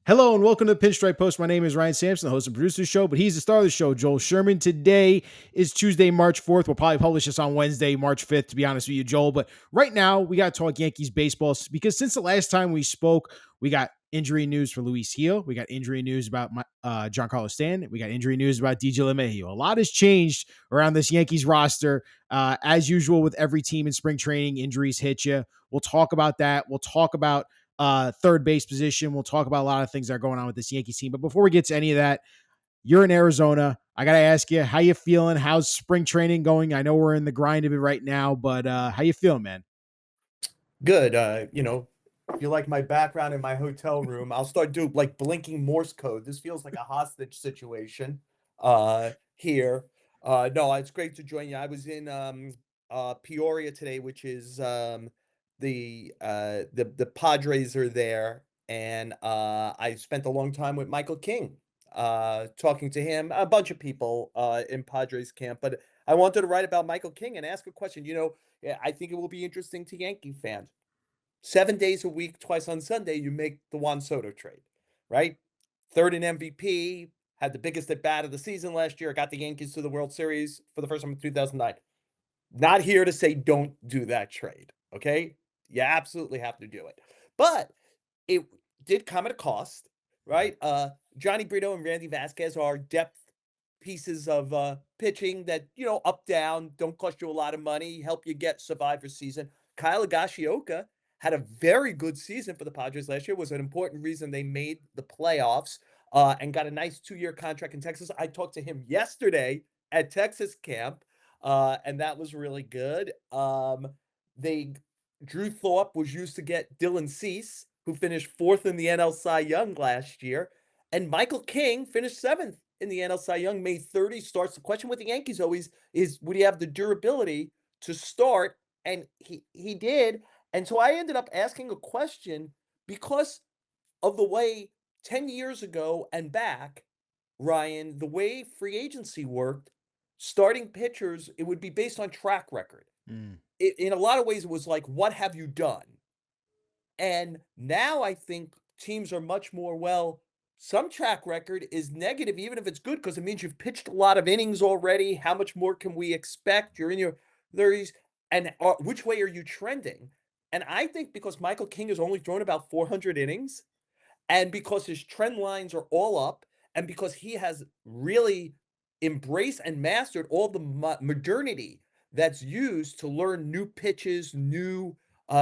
Hello and welcome to the Pinstripe Post. My name is Ryan Sampson, the host and producer of the show, but he's the star of the show, Joel Sherman. Today is Tuesday, March 4th. We'll probably publish this on Wednesday, March 5th, to be honest with you, Joel. But right now, we got to talk Yankees baseball because since the last time we spoke, we got injury news for Luis Gil. We got injury news about Giancarlo Stanton. We got injury news about DJ LeMahieu. A lot has changed around this Yankees roster. As usual with every team in spring training, injuries hit you. We'll talk about that. We'll talk about third base position. We'll talk about a lot of things that are going on with this Yankees team. But before we get to any of that, you're in Arizona. I got to ask you, how you feeling? How's spring training going? I know we're in the grind of it right now, but how you feeling, man? Good. If you like my background in my hotel room, I'll start doing like blinking Morse code. This feels like a hostage situation here. No, it's great to join you. I was in Peoria today, which is the Padres are there, and I spent a long time with Michael King, talking to him, a bunch of people in Padres camp, but I wanted to write about Michael King and ask a question. Yeah, I think it will be interesting to Yankee fans. 7 days a week, twice on Sunday, you make the Juan Soto trade, right? Third in MVP, had the biggest at bat of the season last year, got the Yankees to the World Series for the first time in 2009. Not here to say don't do that trade, okay? You absolutely have to do it. But it did come at a cost, right? Johnny Brito and Randy Vasquez are depth pieces of pitching that, up, down, don't cost you a lot of money, help you get survivor season. Kyle Higashioka had a very good season for the Padres last year, was an important reason they made the playoffs and got a nice 2-year contract in Texas. I talked to him yesterday at Texas camp, and that was really good. They Drew Thorpe was used to get Dylan Cease, who finished 4th in the NL Cy Young last year, and Michael King finished 7th in the NL Cy Young, made 30 starts. The question with the Yankees always is, would he have the durability to start? And he did. And so I ended up asking a question because of the way 10 years ago and back, Ryan, the way free agency worked, starting pitchers, it would be based on track record. Mm. In a lot of ways, it was like, what have you done? And now I think teams are much more, well, some track record is negative, even if it's good, because it means you've pitched a lot of innings already. How much more can we expect? You're in your 30s. And which way are you trending? And I think because Michael King has only thrown about 400 innings, and because his trend lines are all up, and because he has really embraced and mastered all the modernity that's used to learn new pitches, new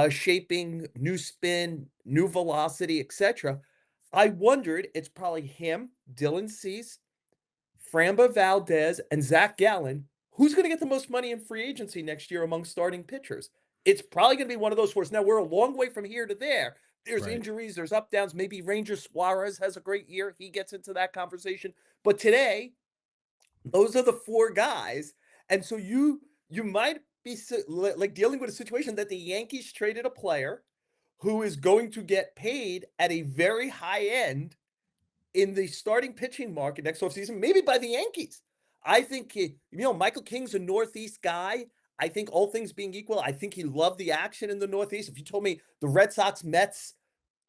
shaping, new spin, new velocity, etc. I wondered, it's probably him, Dylan Cease, Framba Valdez, and Zach Gallen. Who's going to get the most money in free agency next year among starting pitchers? It's probably going to be one of those four. Now, we're a long way from here to there. There's Right. injuries, there's up downs. Maybe Ranger Suarez has a great year. He gets into that conversation. But today, those are the four guys. And so you might be like dealing with a situation that the Yankees traded a player who is going to get paid at a very high end in the starting pitching market next offseason, maybe by the Yankees. I think Michael King's a Northeast guy. I think all things being equal, I think he loved the action in the Northeast. If you told me the Red Sox, Mets,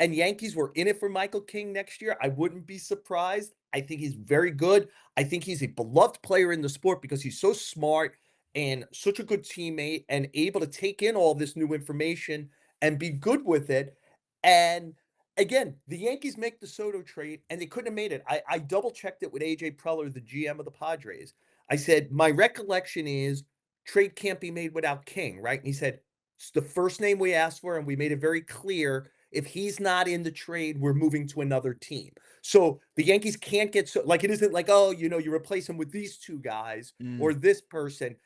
and Yankees were in it for Michael King next year, I wouldn't be surprised. I think he's very good. I think he's a beloved player in the sport because he's so smart and such a good teammate and able to take in all this new information and be good with it. And again, the Yankees make the Soto trade and they couldn't have made it. I double checked it with AJ Preller, the GM of the Padres. I said, my recollection is trade can't be made without King, right? And he said, it's the first name we asked for, and we made it very clear if he's not in the trade, we're moving to another team. So the Yankees can't get so like it isn't like, oh, you replace him with these two guys or Mm. this person.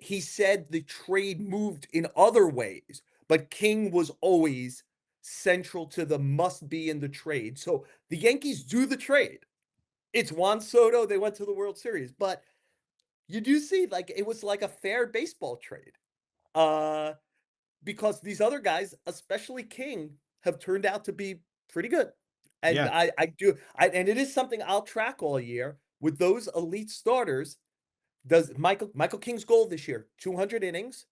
He said the trade moved in other ways, but King was always central to the must be in the trade. So the Yankees do the trade. It's Juan Soto. They went to the World Series, but you do see like it was like a fair baseball trade. Uh, because these other guys, especially King, have turned out to be pretty good. And Yeah. and it is something I'll track all year with those elite starters. Does Michael King's goal this year, 200 innings?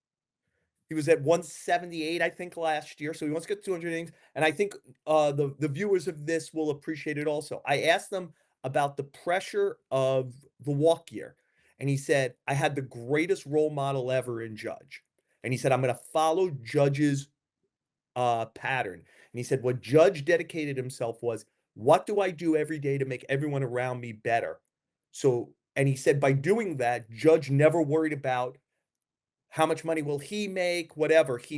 He was at 178, I think, last year, so he wants to get 200 innings, and I think, the viewers of this will appreciate it also. I asked them about the pressure of the walk year, and he said, "I had the greatest role model ever in Judge." And he said, "I'm gonna follow Judge's, pattern." And he said, "What Judge dedicated himself was, what do I do every day to make everyone around me better?" So and he said by doing that, Judge never worried about how much money will he make, whatever. He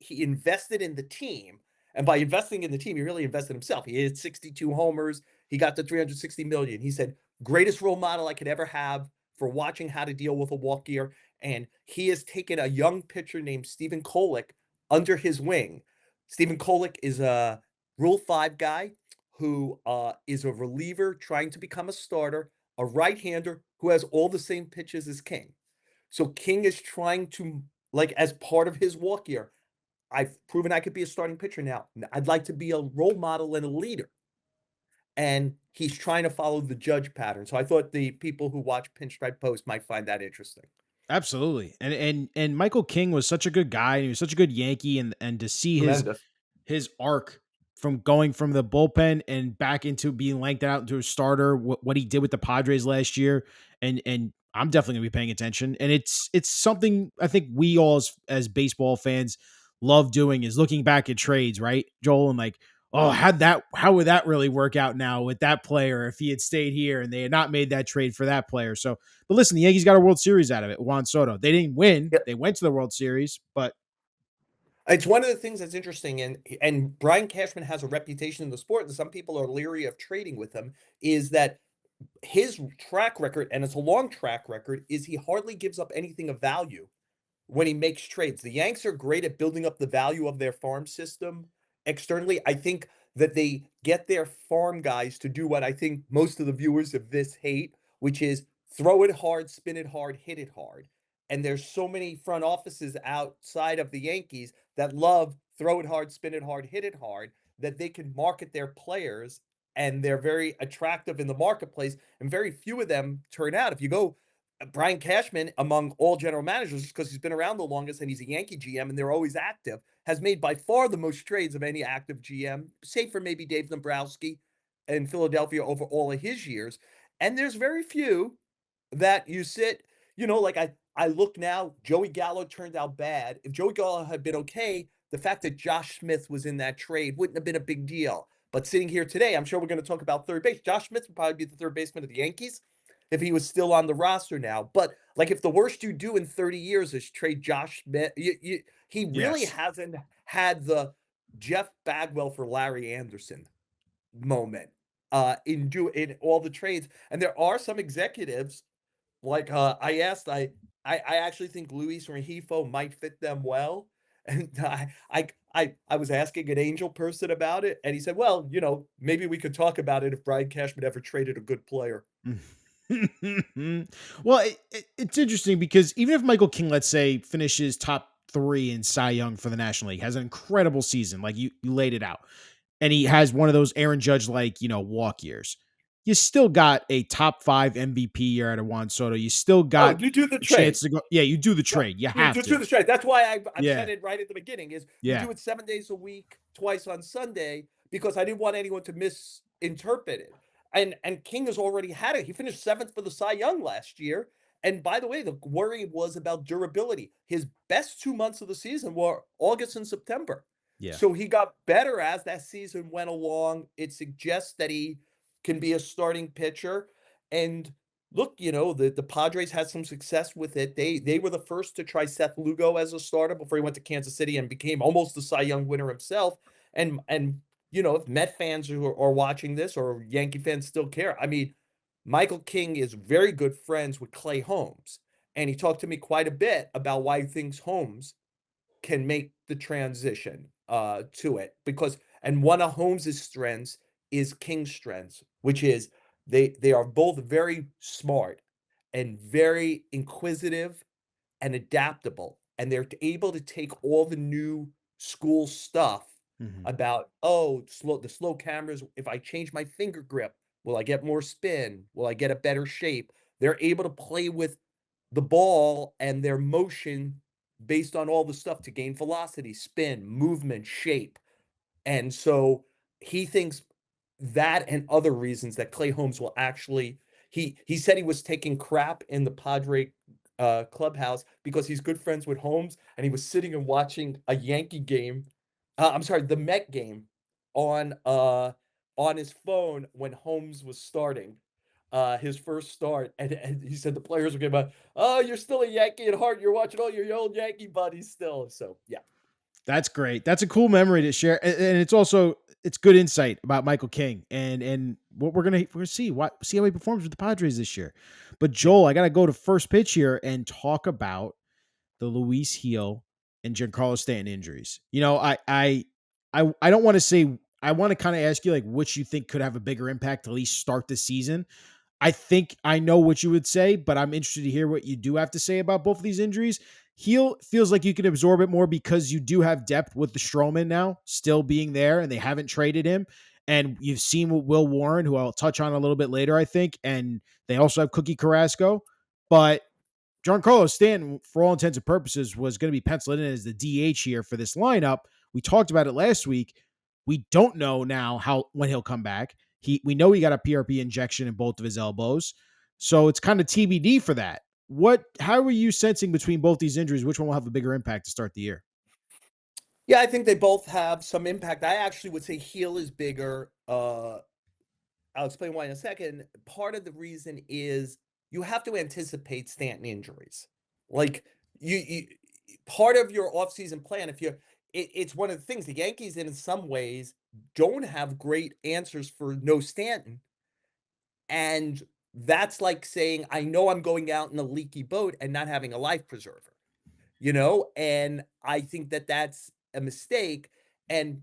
invested in the team, and by investing in the team, he really invested in himself. He hit 62 homers, he got to 360 million. He said, "Greatest role model I could ever have for watching how to deal with a walk year." And he has taken a young pitcher named Stephen Kolek under his wing. Stephen Kolek is a Rule 5 guy who is a reliever trying to become a starter, a right-hander who has all the same pitches as King. So King is trying to, like, as part of his walk year, I've proven I could be a starting pitcher now. I'd like to be a role model and a leader. And he's trying to follow the Judge pattern. So I thought the people who watch Pinstripe Post might find that interesting. Absolutely. And Michael King was such a good guy, and he was such a good Yankee, and to see Tremendous. his arc from going from the bullpen and back into being lanked out into a starter, what he did with the Padres last year, and I'm definitely gonna be paying attention. And it's something I think we all as baseball fans love doing, is looking back at trades, right, Joel, and like, oh, how would that really work out now with that player if he had stayed here and they had not made that trade for that player? So, but listen, the Yankees got a World Series out of it. Juan Soto. They didn't win. Yeah. They went to the World Series, but It's one of the things that's interesting, and Brian Cashman has a reputation in the sport, and some people are leery of trading with him, is that his track record, and it's a long track record, is he hardly gives up anything of value when he makes trades. The Yanks are great at building up the value of their farm system externally. I think that they get their farm guys to do what I think most of the viewers of this hate, which is throw it hard, spin it hard, hit it hard. And there's so many front offices outside of the Yankees that love throw it hard, spin it hard, hit it hard, that they can market their players, and they're very attractive in the marketplace. And very few of them turn out. If you go Brian Cashman, among all general managers, because he's been around the longest and he's a Yankee GM and they're always active, has made by far the most trades of any active GM, save for maybe Dave Dombrowski in Philadelphia over all of his years. And there's very few that you sit, like I look now, Joey Gallo turned out bad. If Joey Gallo had been okay, the fact that Josh Smith was in that trade wouldn't have been a big deal. But sitting here today, I'm sure we're going to talk about third base. Josh Smith would probably be the third baseman of the Yankees if he was still on the roster now. But like, if the worst you do in 30 years is trade Josh Smith, he really yes. hasn't had the Jeff Bagwell for Larry Anderson moment in all the trades. And there are some executives like, I actually think Luis Rengifo might fit them well, and I was asking an Angel person about it, and he said, "Well, maybe we could talk about it if Brian Cashman ever traded a good player." Well, it's interesting because even if Michael King, let's say, finishes top three in Cy Young for the National League, has an incredible season, like you laid it out, and he has one of those Aaron Judge like walk years, you still got a top five MVP year out of Juan Soto. You still Oh, got you do the a chance trade. to go. Yeah, you do the Yeah, trade. You you have just do to. the trade. That's why I've Yeah, said it right at the beginning is we yeah, do it 7 days a week, twice on Sunday, because I didn't want anyone to misinterpret it. And King has already had it. He finished 7th for the Cy Young last year. And by the way, the worry was about durability. His best 2 months of the season were August and September. yeah. So he got better as that season went along. It suggests that he can be a starting pitcher. And look, the Padres had some success with it. They were the first to try Seth Lugo as a starter before he went to Kansas City and became almost the Cy Young winner himself. And if Met fans are watching this or Yankee fans still care, I mean, Michael King is very good friends with Clay Holmes, and he talked to me quite a bit about why he thinks Holmes can make the transition to it, because and one of Holmes's strengths is King's strengths, which is they are both very smart and very inquisitive and adaptable, and they're able to take all the new school stuff Hmm. about, the slow cameras. If I change my finger grip, will I get more spin? Will I get a better shape? They're able to play with the ball and their motion based on all the stuff to gain velocity, spin, movement, shape. And so he thinks that and other reasons that Clay Holmes will actually he said he was taking crap in the Padre clubhouse because he's good friends with Holmes, and he was sitting and watching a Yankee game. I'm sorry, the Met game on his phone when Holmes was starting his first start, and he said the players were going, "Oh, you're still a Yankee at heart. You're watching all your old Yankee buddies still." So yeah. That's great. That's a cool memory to share, and it's also it's good insight about Michael King and what we're gonna see how he performs with the Padres this year. But Yeah. Joel, I gotta go to first pitch here and talk about the Luis Heel and Giancarlo Stanton injuries. You know, I don't want to say I want to kind of ask you like which you think could have a bigger impact to at least start the season. I think I know what you would say, but I'm interested to hear what you do have to say about both of these injuries. Heel feels like you can absorb it more because you do have depth with the Stroman now still being there, and they haven't traded him. And you've seen with Will Warren, who I'll touch on a little bit later, I think. And they also have Cookie Carrasco. But Giancarlo Stanton, for all intents and purposes, was going to be penciled in as the DH here for this lineup. We talked about it last week. We don't know now when he'll come back. We know he got a PRP injection in both of his elbows, so it's kind of TBD for that. How are you sensing between both these injuries? Which one will have a bigger impact to start the year? Yeah, I think they both have some impact. I actually would say heel is bigger. I'll explain why in a second. Part of the reason is you have to anticipate Stanton injuries. Like you part of your offseason plan, if you're it's one of the things the Yankees in some ways don't have great answers for no Stanton. And that's like saying, I know I'm going out in a leaky boat and not having a life preserver, you know? And I think that that's a mistake. And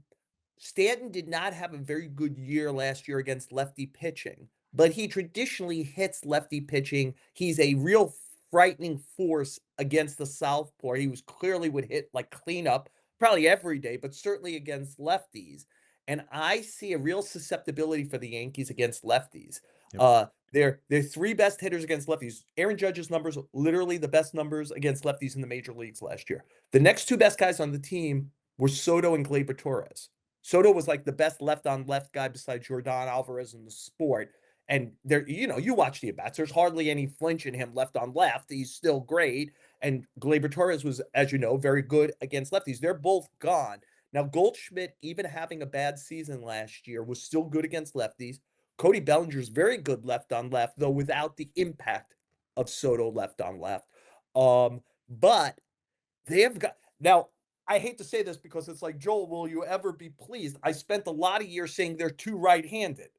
Stanton did not have a very good year last year against lefty pitching, but he traditionally hits lefty pitching. He's a real frightening force against the southpaw. He was clearly would hit like cleanup probably every day, but certainly against lefties. And I see a real susceptibility for the Yankees against lefties. Yep. Their three best hitters against lefties. Aaron Judge's numbers, literally the best numbers against lefties in the major leagues last year. The next two best guys on the team were Soto and Gleyber Torres. Soto was like the best left on left guy besides Jordan Alvarez in the sport. And there, you watch the at-bats. There's hardly any flinch in him left on left. He's still great. And Gleyber Torres was, as you know, very good against lefties. They're both gone. Now, Goldschmidt, even having a bad season last year, was still good against lefties. Cody Bellinger's very good left on left, though without the impact of Soto left on left. But they have got now. I hate to say this because it's like, Joel, will you ever be pleased? I spent a lot of years saying they're too right-handed.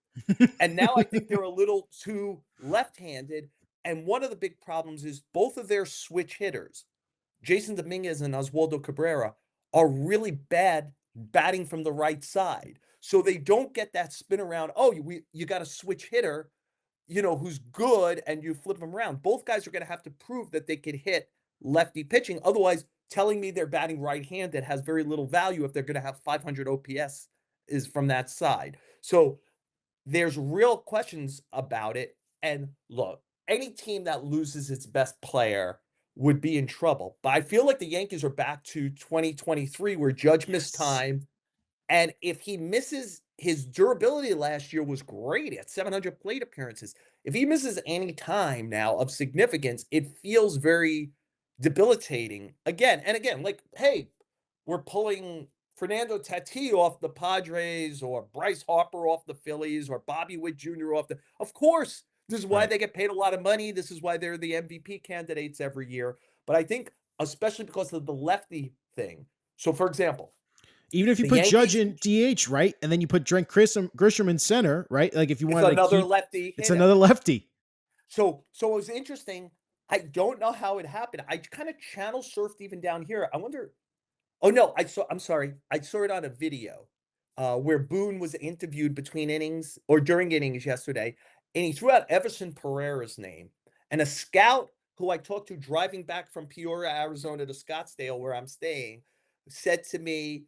And now I think they're a little too left-handed. And one of the big problems is both of their switch hitters, Jason Dominguez and Oswaldo Cabrera, are really bad batting from the right side. So they don't get that spin around. Oh, you got a switch hitter, who's good, and you flip them around. Both guys are going to have to prove that they could hit lefty pitching. Otherwise, telling me they're batting right-handed has very little value if they're going to have 500 OPS is from that side. So there's real questions about it. And look, any team that loses its best player would be in trouble. But I feel like the Yankees are back to 2023 where Judge missed Yes. time, and if he misses his durability last year was great at 700 plate appearances. If he misses any time now of significance, it feels very debilitating again and again. Like, hey, we're pulling Fernando Tatis off the Padres or Bryce Harper off the Phillies or Bobby Witt Jr. off the. Of course, this is why Right. they get paid a lot of money. This is why they're the MVP candidates every year. But I think, especially because of the lefty thing. So, for example, Even if you the put Judge Yankees, in DH, right, and then you put Drake Grisham in center, right? Like if you it's wanted to another keep, lefty it's hitter. another lefty. So it was interesting. I don't know how it happened. I kind of channel surfed even down here. I wonder. Oh no, I'm sorry. I saw it on a video where Boone was interviewed between innings or during innings yesterday, and he threw out Everson Pereira's name. And a scout who I talked to driving back from Peoria, Arizona to Scottsdale, where I'm staying, said to me,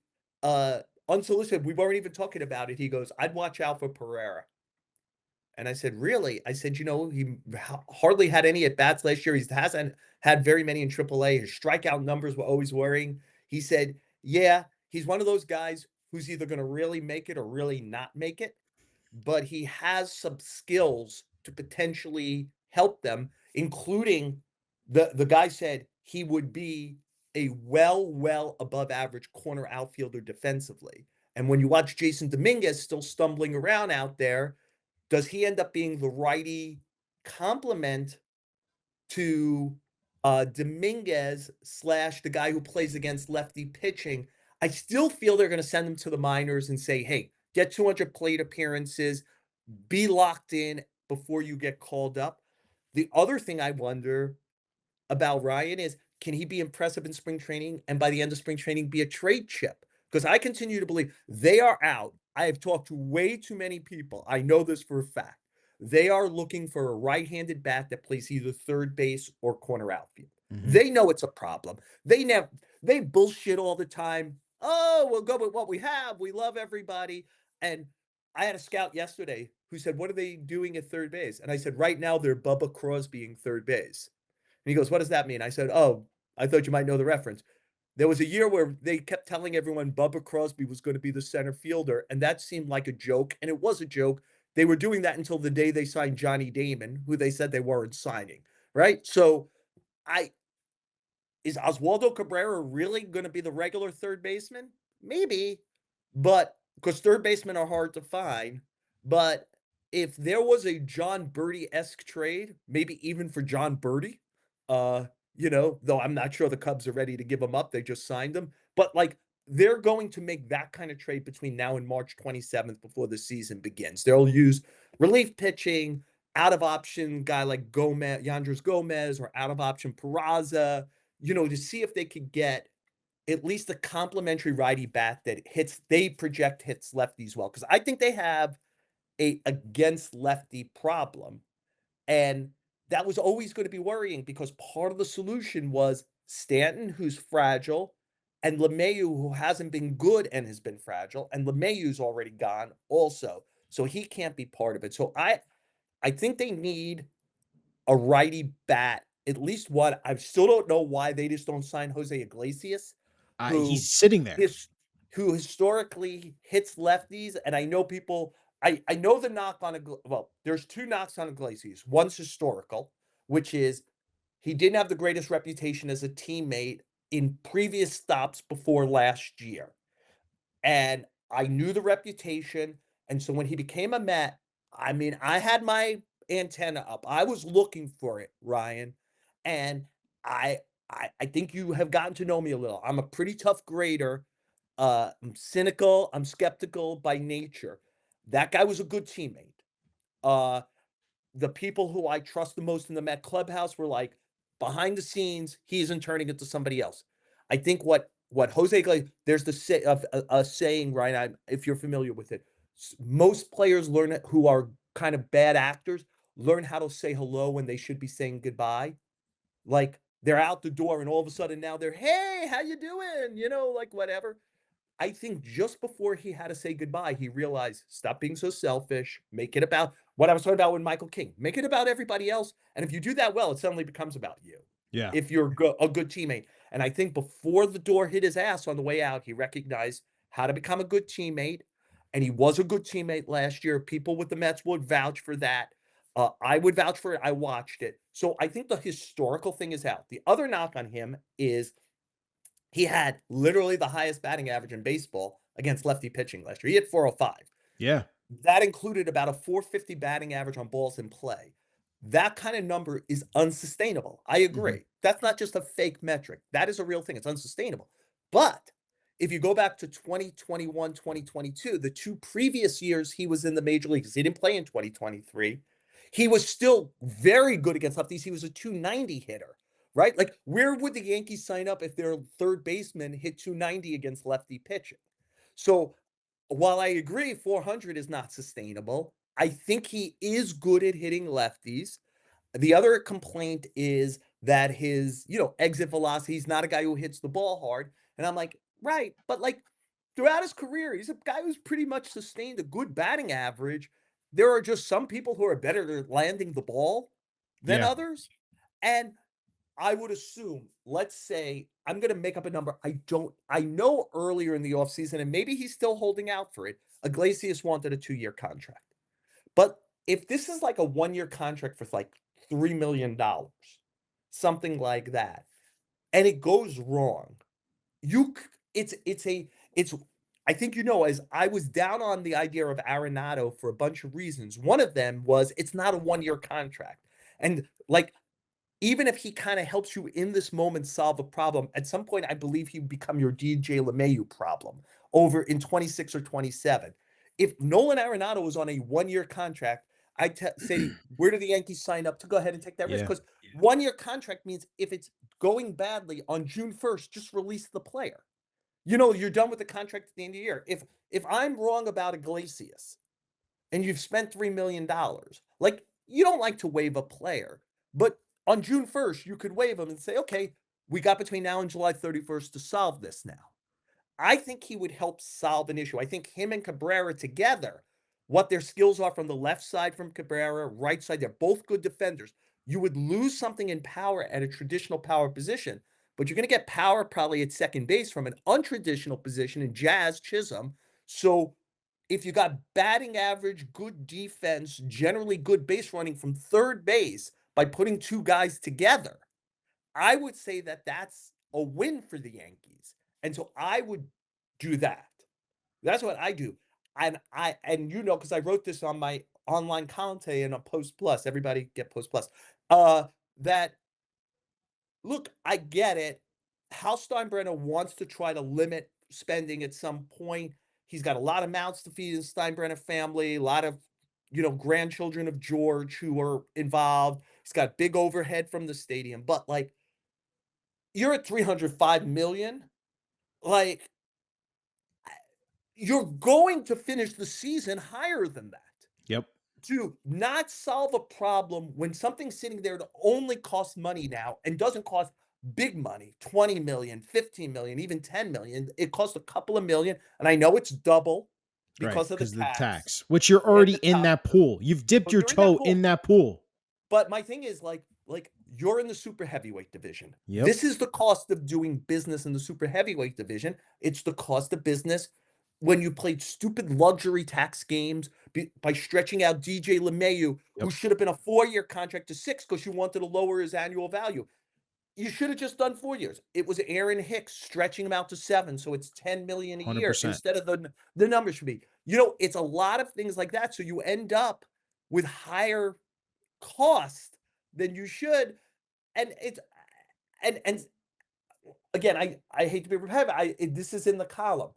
unsolicited, we weren't even talking about it. He goes, I'd watch out for Pereira. And I said, "Really?" I said, he hardly had any at bats last year. He hasn't had very many in AAA. His strikeout numbers were always worrying." He said, "Yeah, he's one of those guys who's either going to really make it or really not make it, but he has some skills to potentially help them, including the guy said he would be a well above average corner outfielder defensively. And when you watch Jason Dominguez still stumbling around out there, does he end up being the righty complement to Dominguez slash the guy who plays against lefty pitching? I still feel they're going to send him to the minors and say, hey, get 200 plate appearances, be locked in before you get called up. The other thing I wonder about Ryan is, can he be impressive in spring training and by the end of spring training be a trade chip? Because I continue to believe they are out. I have talked to way too many people. I know this for a fact. They are looking for a right-handed bat that plays either third base or corner outfield. Mhm. They know it's a problem. They bullshit all the time. Oh, we'll go with what we have. We love everybody. And I had a scout yesterday who said, "What are they doing at third base?" And I said, "Right now they're Bubba Crosbying third base." And he goes, "What does that mean?" I said, "Oh, I thought you might know the reference." There was a year where they kept telling everyone Bubba Crosby was going to be the center fielder, and that seemed like a joke, and it was a joke. They were doing that until the day they signed Johnny Damon, who they said they weren't signing, right? So I is Oswaldo Cabrera really going to be the regular third baseman? Maybe, but because third basemen are hard to find. But if there was a John Birdie-esque trade, maybe even for John Birdie, uh, though I'm not sure the Cubs are ready to give him up. They just signed him. But like they're going to make that kind of trade between now and March 27th before the season begins. They'll use relief pitching, out of option guy like Gomez, Yandres Gomez, or out of option Peraza, to see if they could get at least a complimentary righty bat that they project hits lefties well. Because I think they have a against lefty problem. And that was always going to be worrying because part of the solution was Stanton, who's fragile, and LeMayu, who hasn't been good and has been fragile, and LeMayu's already gone also. So he can't be part of it. So I think they need a righty bat, at least one. I still don't know why they just don't sign Jose Iglesias, who He's sitting there. his who historically hits lefties. And I know people. I know the knock on well, there's two knocks on Iglesias. One's historical, which is he didn't have the greatest reputation as a teammate in previous stops before last year. And I knew the reputation, and so when he became a Met, I mean, I had my antenna up. I was looking for it, Ryan, and I I think you have gotten to know me a little. I'm a pretty tough grader. I'm cynical, I'm skeptical by nature. That guy was a good teammate. Uh, the people who I trust the most in the Met clubhouse were like, behind the scenes, he isn't turning it to somebody else. I think what Jose there's a saying, right? If you're familiar with it, most players learn it who are kind of bad actors learn how to say hello when they should be saying goodbye. Like they're out the door and all of a sudden now they're, hey, how you doing? Like whatever. I think just before he had to say goodbye, he realized, stop being so selfish. Make it about what I was talking about with Michael King. Make it about everybody else. And if you do that well, it suddenly becomes about you. Yeah. If you're a good teammate. And I think before the door hit his ass on the way out, he recognized how to become a good teammate. And he was a good teammate last year. People with the Mets would vouch for that. I would vouch for it. I watched it. So I think the historical thing is out. The other knock on him is he had literally the highest batting average in baseball against lefty pitching last year. He hit 405. Yeah. That included about a 450 batting average on balls in play. That kind of number is unsustainable. I Mhm. agree. That's not just a fake metric. That is a real thing. It's unsustainable. But if you go back to 2021, 2022, the two previous years he was in the major leagues, he didn't play in 2023. He was still very good against lefties. He was a 290 hitter, right? Like, where would the Yankees sign up if their third baseman hit 290 against lefty pitching? So while I agree 400 is not sustainable, I think he is good at hitting lefties. The other complaint is that his, exit velocity, he's not a guy who hits the ball hard. And I'm like, right, but like throughout his career, he's a guy who's pretty much sustained a good batting average. there are just some people who are better at landing the ball than Yeah. others. And I would assume, let's say, I'm going to make up a number. I know earlier in the offseason, and maybe he's still holding out for it. Iglesias wanted a 2-year contract. But if this is like a 1-year contract for like $3 million, something like that, and it goes wrong, you it's I think as I was down on the idea of Arenado for a bunch of reasons. One of them was it's not a 1-year contract. And like even if he kind of helps you in this moment solve a problem, at some point I believe he would become your DJ LeMahieu problem over in 26 or 27. If Nolan Arenado was on a 1-year contract, say, where do the Yankees sign up to go ahead and take that risk? Yeah. Because 1-year contract means if it's going badly on June 1st, just release the player. You're done with the contract at the end of the year. If I'm wrong about Iglesias and you've spent $3 million, like you don't like to waive a player, but on June 1st, you could waive him and say, okay, we got between now and July 31st to solve this now. I think he would help solve an issue. I think him and Cabrera together, what their skills are from the left side from Cabrera, right side, they're both good defenders. You would lose something in power at a traditional power position, but you're going to get power probably at second base from an untraditional position in Jazz Chisholm. So if you got batting average, good defense, generally good base running from third base by putting two guys together, I would say that that's a win for the Yankees. And so I would do that. That's what I do. And because I wrote this on my online column today in a Post Plus. Everybody get Post Plus. That look, I get it. Hal Steinbrenner wants to try to limit spending at some point. He's got a lot of mouths to feed in the Steinbrenner family, a lot of grandchildren of George who are involved. He's got big overhead from the stadium, but like you're at 305 million, like you're going to finish the season higher than that. Yep. To not solve a problem when something's sitting there that only costs money now and doesn't cost big money, 20 million, 15 million, even 10 million. It costs a couple of million. And I know it's double Right. because of the Because of the tax tax, which you're and already the in top, that pool. You've dipped but your you're in that toe pool. in that pool. But my thing is like you're in the super heavyweight division. Yep. This is the cost of doing business in the super heavyweight division. It's the cost of business when you played stupid luxury tax games by stretching out DJ LeMahieu, who Yep. should have been a 4-year contract to 6 because you wanted to lower his annual value. You should have just done 4 years. It was Aaron Hicks stretching him out to 7, so it's 10 million a year 100%. instead of the number should be. It's a lot of things like that. So you end up with higher cost than you should. And it's and again, I hate to be repetitive. This is in the column.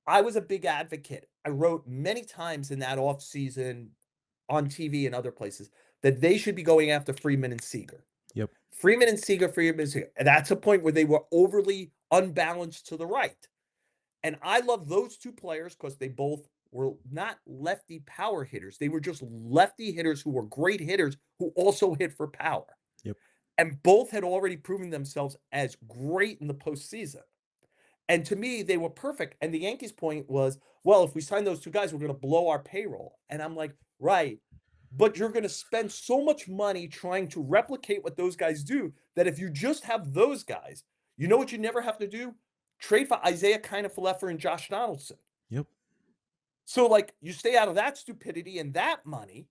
I was a big advocate. I wrote many times in that off season on TV and other places that they should be going after Freeman and Seager. Yep. Freeman and Seager, Freeman and Seager. And that's a point where they were overly unbalanced to the right. And I love those two players because they both were not lefty power hitters. They were just lefty hitters who were great hitters who also hit for power. Yep. And both had already proven themselves as great in the postseason. And to me, they were perfect. And the Yankees' point was, well, if we sign those two guys, we're going to blow our payroll. And I'm like, right. But you're going to spend so much money trying to replicate what those guys do that if you just have those guys, you know what you never have to do? Trade for Isaiah Kiner-Falefa and Josh Donaldson. Yep. So, like, you stay out of that stupidity and that money,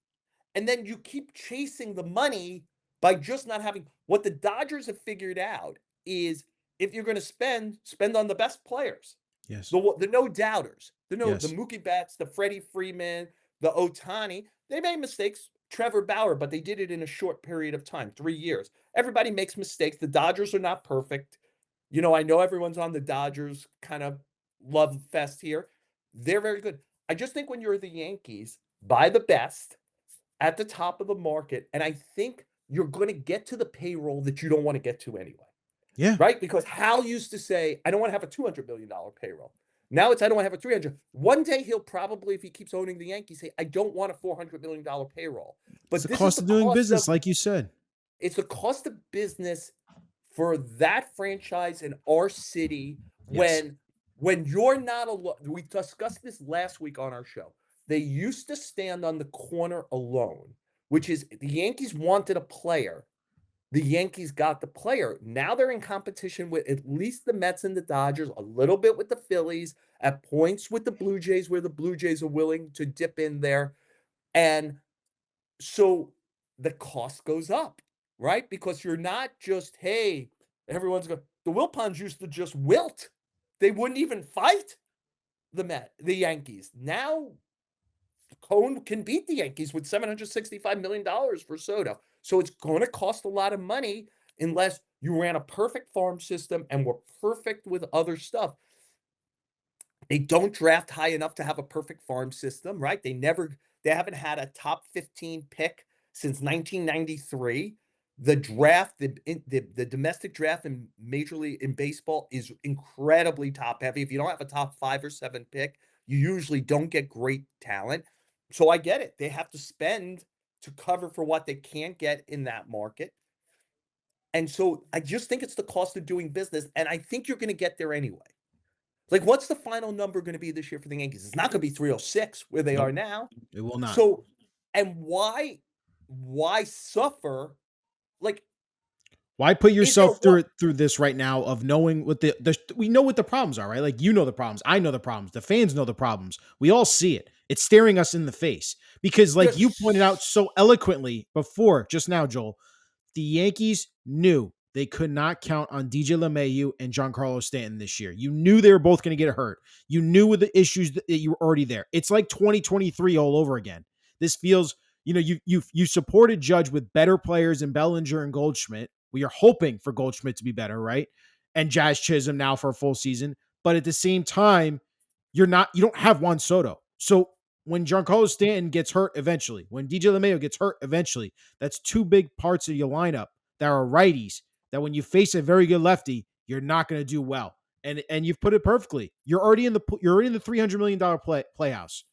and then you keep chasing the money by just not having what the Dodgers have figured out is if you're going to spend on the best players, Yes. the no doubters, the Yes. Mookie Betts, the Freddie Freeman, the Ohtani. They made mistakes. Trevor Bauer, but they did it in a short period of time, 3 years. Everybody makes mistakes. The Dodgers are not perfect. I know everyone's on the Dodgers kind of love fest here. They're very good. I just think when you're the Yankees, buy the best at the top of the market, and I think you're going to get to the payroll that you don't want to get to anyway. Yeah. Right? Because Hal used to say, I don't want to have a $200 million payroll. Now it's I don't want to have a 300. One day he'll probably, if he keeps owning the Yankees, say, I don't want a $400 million payroll. It's But the this is cost the of doing cost business, of like you said. it's the cost of business for that franchise in our city Yes. when you're not alone. We discussed this last week on our show. they used to stand on the corner alone, which is the Yankees wanted a player. The Yankees got the player. Now they're in competition with at least the Mets and the Dodgers, a little bit with the Phillies, at points with the Blue Jays, where the Blue Jays are willing to dip in there. And so the cost goes up, right? Because you're not just, hey, everyone's going, the Wilpons used to just wilt. They wouldn't even fight the Yankees. Now Cone can beat the Yankees with $765 million for Soto. So it's going to cost a lot of money unless you ran a perfect farm system and were perfect with other stuff. They don't draft high enough to have a perfect farm system, right? They haven't had a top 15 pick since 1993. The draft, the domestic draft in Major League in baseball is incredibly top heavy. If you don't have a top 5 or 7 pick, you usually don't get great talent. So I get it. They have to spend to cover for what they can't get in that market. And so I just think it's the cost of doing business. And I think you're going to get there anyway. Like, what's the final number going to be this year for the Yankees? It's not going to be 306 where they Nope, are now. it will not. So, and why suffer? Like, Why put is there yourself what? through this right now of knowing what the we know what the problems are, right? Like you know the problems, I know the problems, the fans know the problems. We all see it. It's staring us in the face because like you pointed out Yes. so eloquently before just now, Joel, the Yankees knew they could not count on DJ LeMahieu and Giancarlo Stanton this year. You knew they were both going to get hurt. You knew with the issues that you were already there. It's like 2023 all over again. This feels, you supported Judge with better players in Bellinger and Goldschmidt. We are hoping for Goldschmidt to be better, right? And Jazz Chisholm now for a full season. But at the same time, you don't have Juan Soto. So when Giancarlo Stanton gets hurt eventually, when DJ LeMahieu gets hurt eventually, that's two big parts of your lineup that are righties that when you face a very good lefty, you're not going to do well. And you've put it perfectly. You're already in the $300 million playhouse.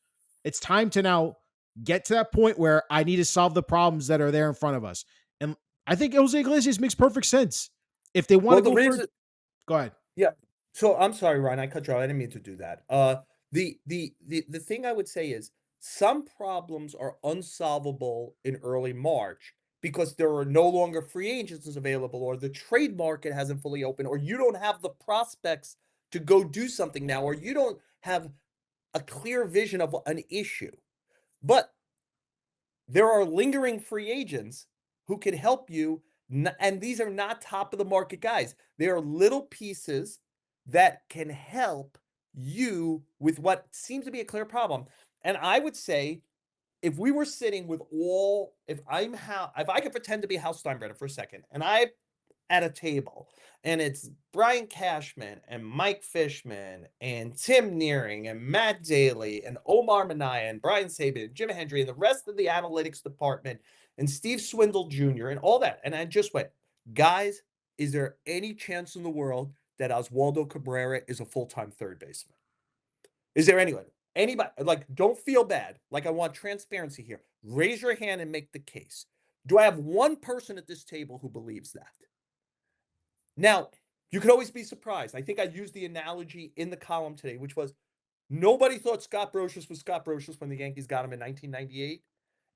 It's time to now get to that point where I need to solve the problems that are there in front of us. And I think Jose Iglesias makes perfect sense. If they want Well, to the go for it, reason, go ahead. yeah. So I'm sorry, Ryan, I cut you off. I didn't mean to do that. The thing I would say is some problems are unsolvable in early March because there are no longer free agents available, or the trade market hasn't fully opened, or you don't have the prospects to go do something now, or you don't have a clear vision of an issue. But there are lingering free agents who can help you. And these are not top of the market guys. They are little pieces that can help you with what seems to be a clear problem. And I would say if we were sitting with all, if I could pretend to be Hal Steinbrenner for a second, and I at a table, and it's Brian Cashman and Mike Fishman and Tim Nearing and Matt Daly and Omar Minaya and Brian Saban and Jim Hendry and the rest of the analytics department and Steve Swindle Jr. and all that. And I just went, guys, is there any chance in the world that Oswaldo Cabrera is a full-time third baseman? Is there anyone? Anybody? Like, don't feel bad. Like, I want transparency here. Raise your hand and make the case. Do I have one person at this table who believes that? Now, you could always be surprised. I think I used the analogy in the column today, which was nobody thought Scott Brosius was Scott Brosius when the Yankees got him in 1998,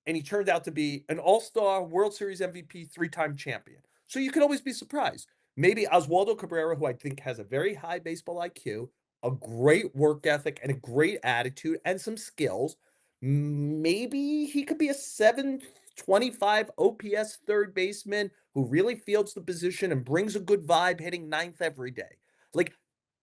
and he turned out to be an all-star World Series MVP, 3-time champion. So you could always be surprised. Maybe Oswaldo Cabrera, who I think has a very high baseball IQ, a great work ethic, and a great attitude, and some skills, maybe he could be a 725 OPS third baseman who really fields the position and brings a good vibe hitting ninth every day. Like,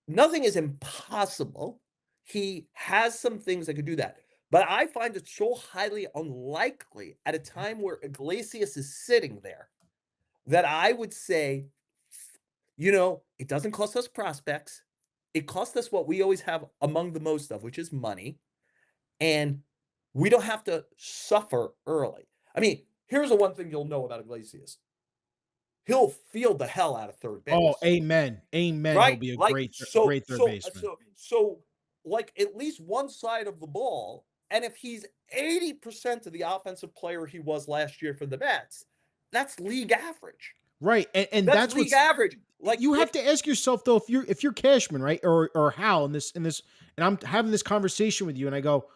nothing is impossible. He has some things that could do that. But I find it so highly unlikely at a time where Iglesias is sitting there that I would say, it doesn't cost us prospects. It costs us what we always have among the most of, which is money. And we don't have to suffer early. I mean, here's the one thing you'll know about Iglesias. He'll field the hell out of third Oh, base. amen. Amen. He'll Right? be a Like, great third baseman. like at least one side of the ball. And if he's 80% of the offensive player he was last year for the Mets, that's league average. Right. And That's that's league what's average. Like, you have if to ask yourself though, if you're Cashman, right? Or Hal in this, and I'm having this conversation with you and I go,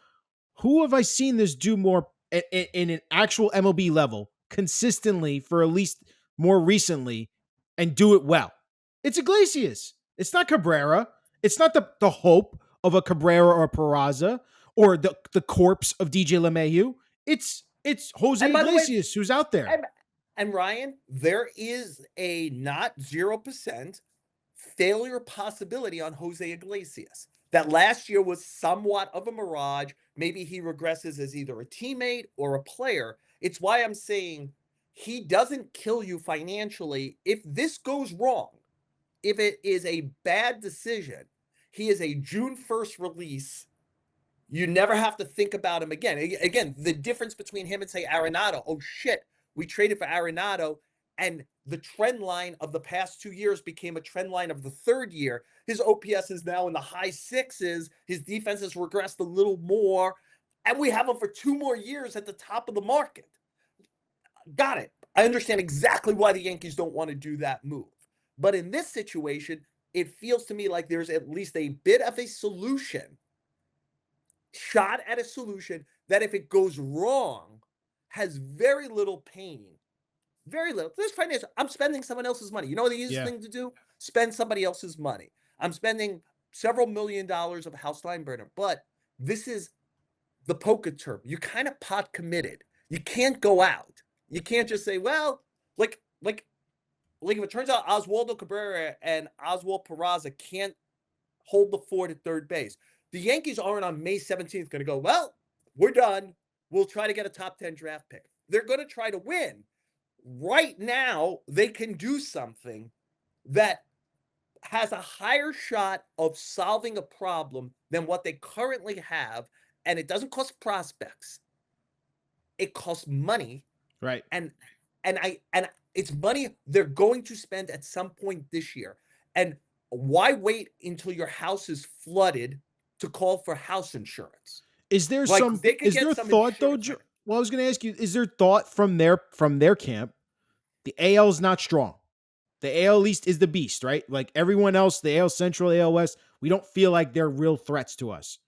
Who have I seen this do more in an actual MLB level consistently for at least more recently and do it well? It's Iglesias. It's not Cabrera. It's not the hope of a Cabrera or a Peraza or the corpse of DJ LeMahieu. It's Jose And by the way, Iglesias who's out there. and, and Ryan, there is a not 0% failure possibility on Jose Iglesias. That last year was somewhat of a mirage. Maybe he regresses as either a teammate or a player. It's why I'm saying he doesn't kill you financially. If this goes wrong, if it is a bad decision, he is a June 1st release. You never have to think about him again. Again, the difference between him and, say, Arenado, oh shit, we traded for Arenado, and the trend line of the past 2 years became a trend line of the third year. His OPS is now in the high sixes. His defense has regressed a little more, and we have him for 2 more years at the top of the market. Got it. I understand exactly why the Yankees don't want to do that move. But in this situation, it feels to me like there's at least a bit of a solution, shot at a solution that if it goes wrong, has very little pain. Very little. This financial. I'm spending someone else's money. You know the easiest thing to do? Spend somebody else's money. I'm spending several $1,000,000 of house line burner, but this is the poker term. You kind of pot committed. You can't go out. You can't just say, well, like if it turns out Oswaldo Cabrera and Oswald Peraza can't hold the fort at third base, the Yankees aren't on May 17th going to go, well, we're done. We'll try to get a top 10 draft pick. They're going to try to win. Right now, they can do something that has a higher shot of solving a problem than what they currently have, and it doesn't cost prospects. It costs money, Right. and it's money they're going to spend at some point this year. And why wait until your house is flooded to call for house insurance? Is there Like, some they could is get there some thought though? insurance. Well, I was going to ask you, is there thought from their camp? The AL is not strong. The AL East is the beast, right? Like everyone else, the AL Central, AL West, we don't feel like they're real threats to us.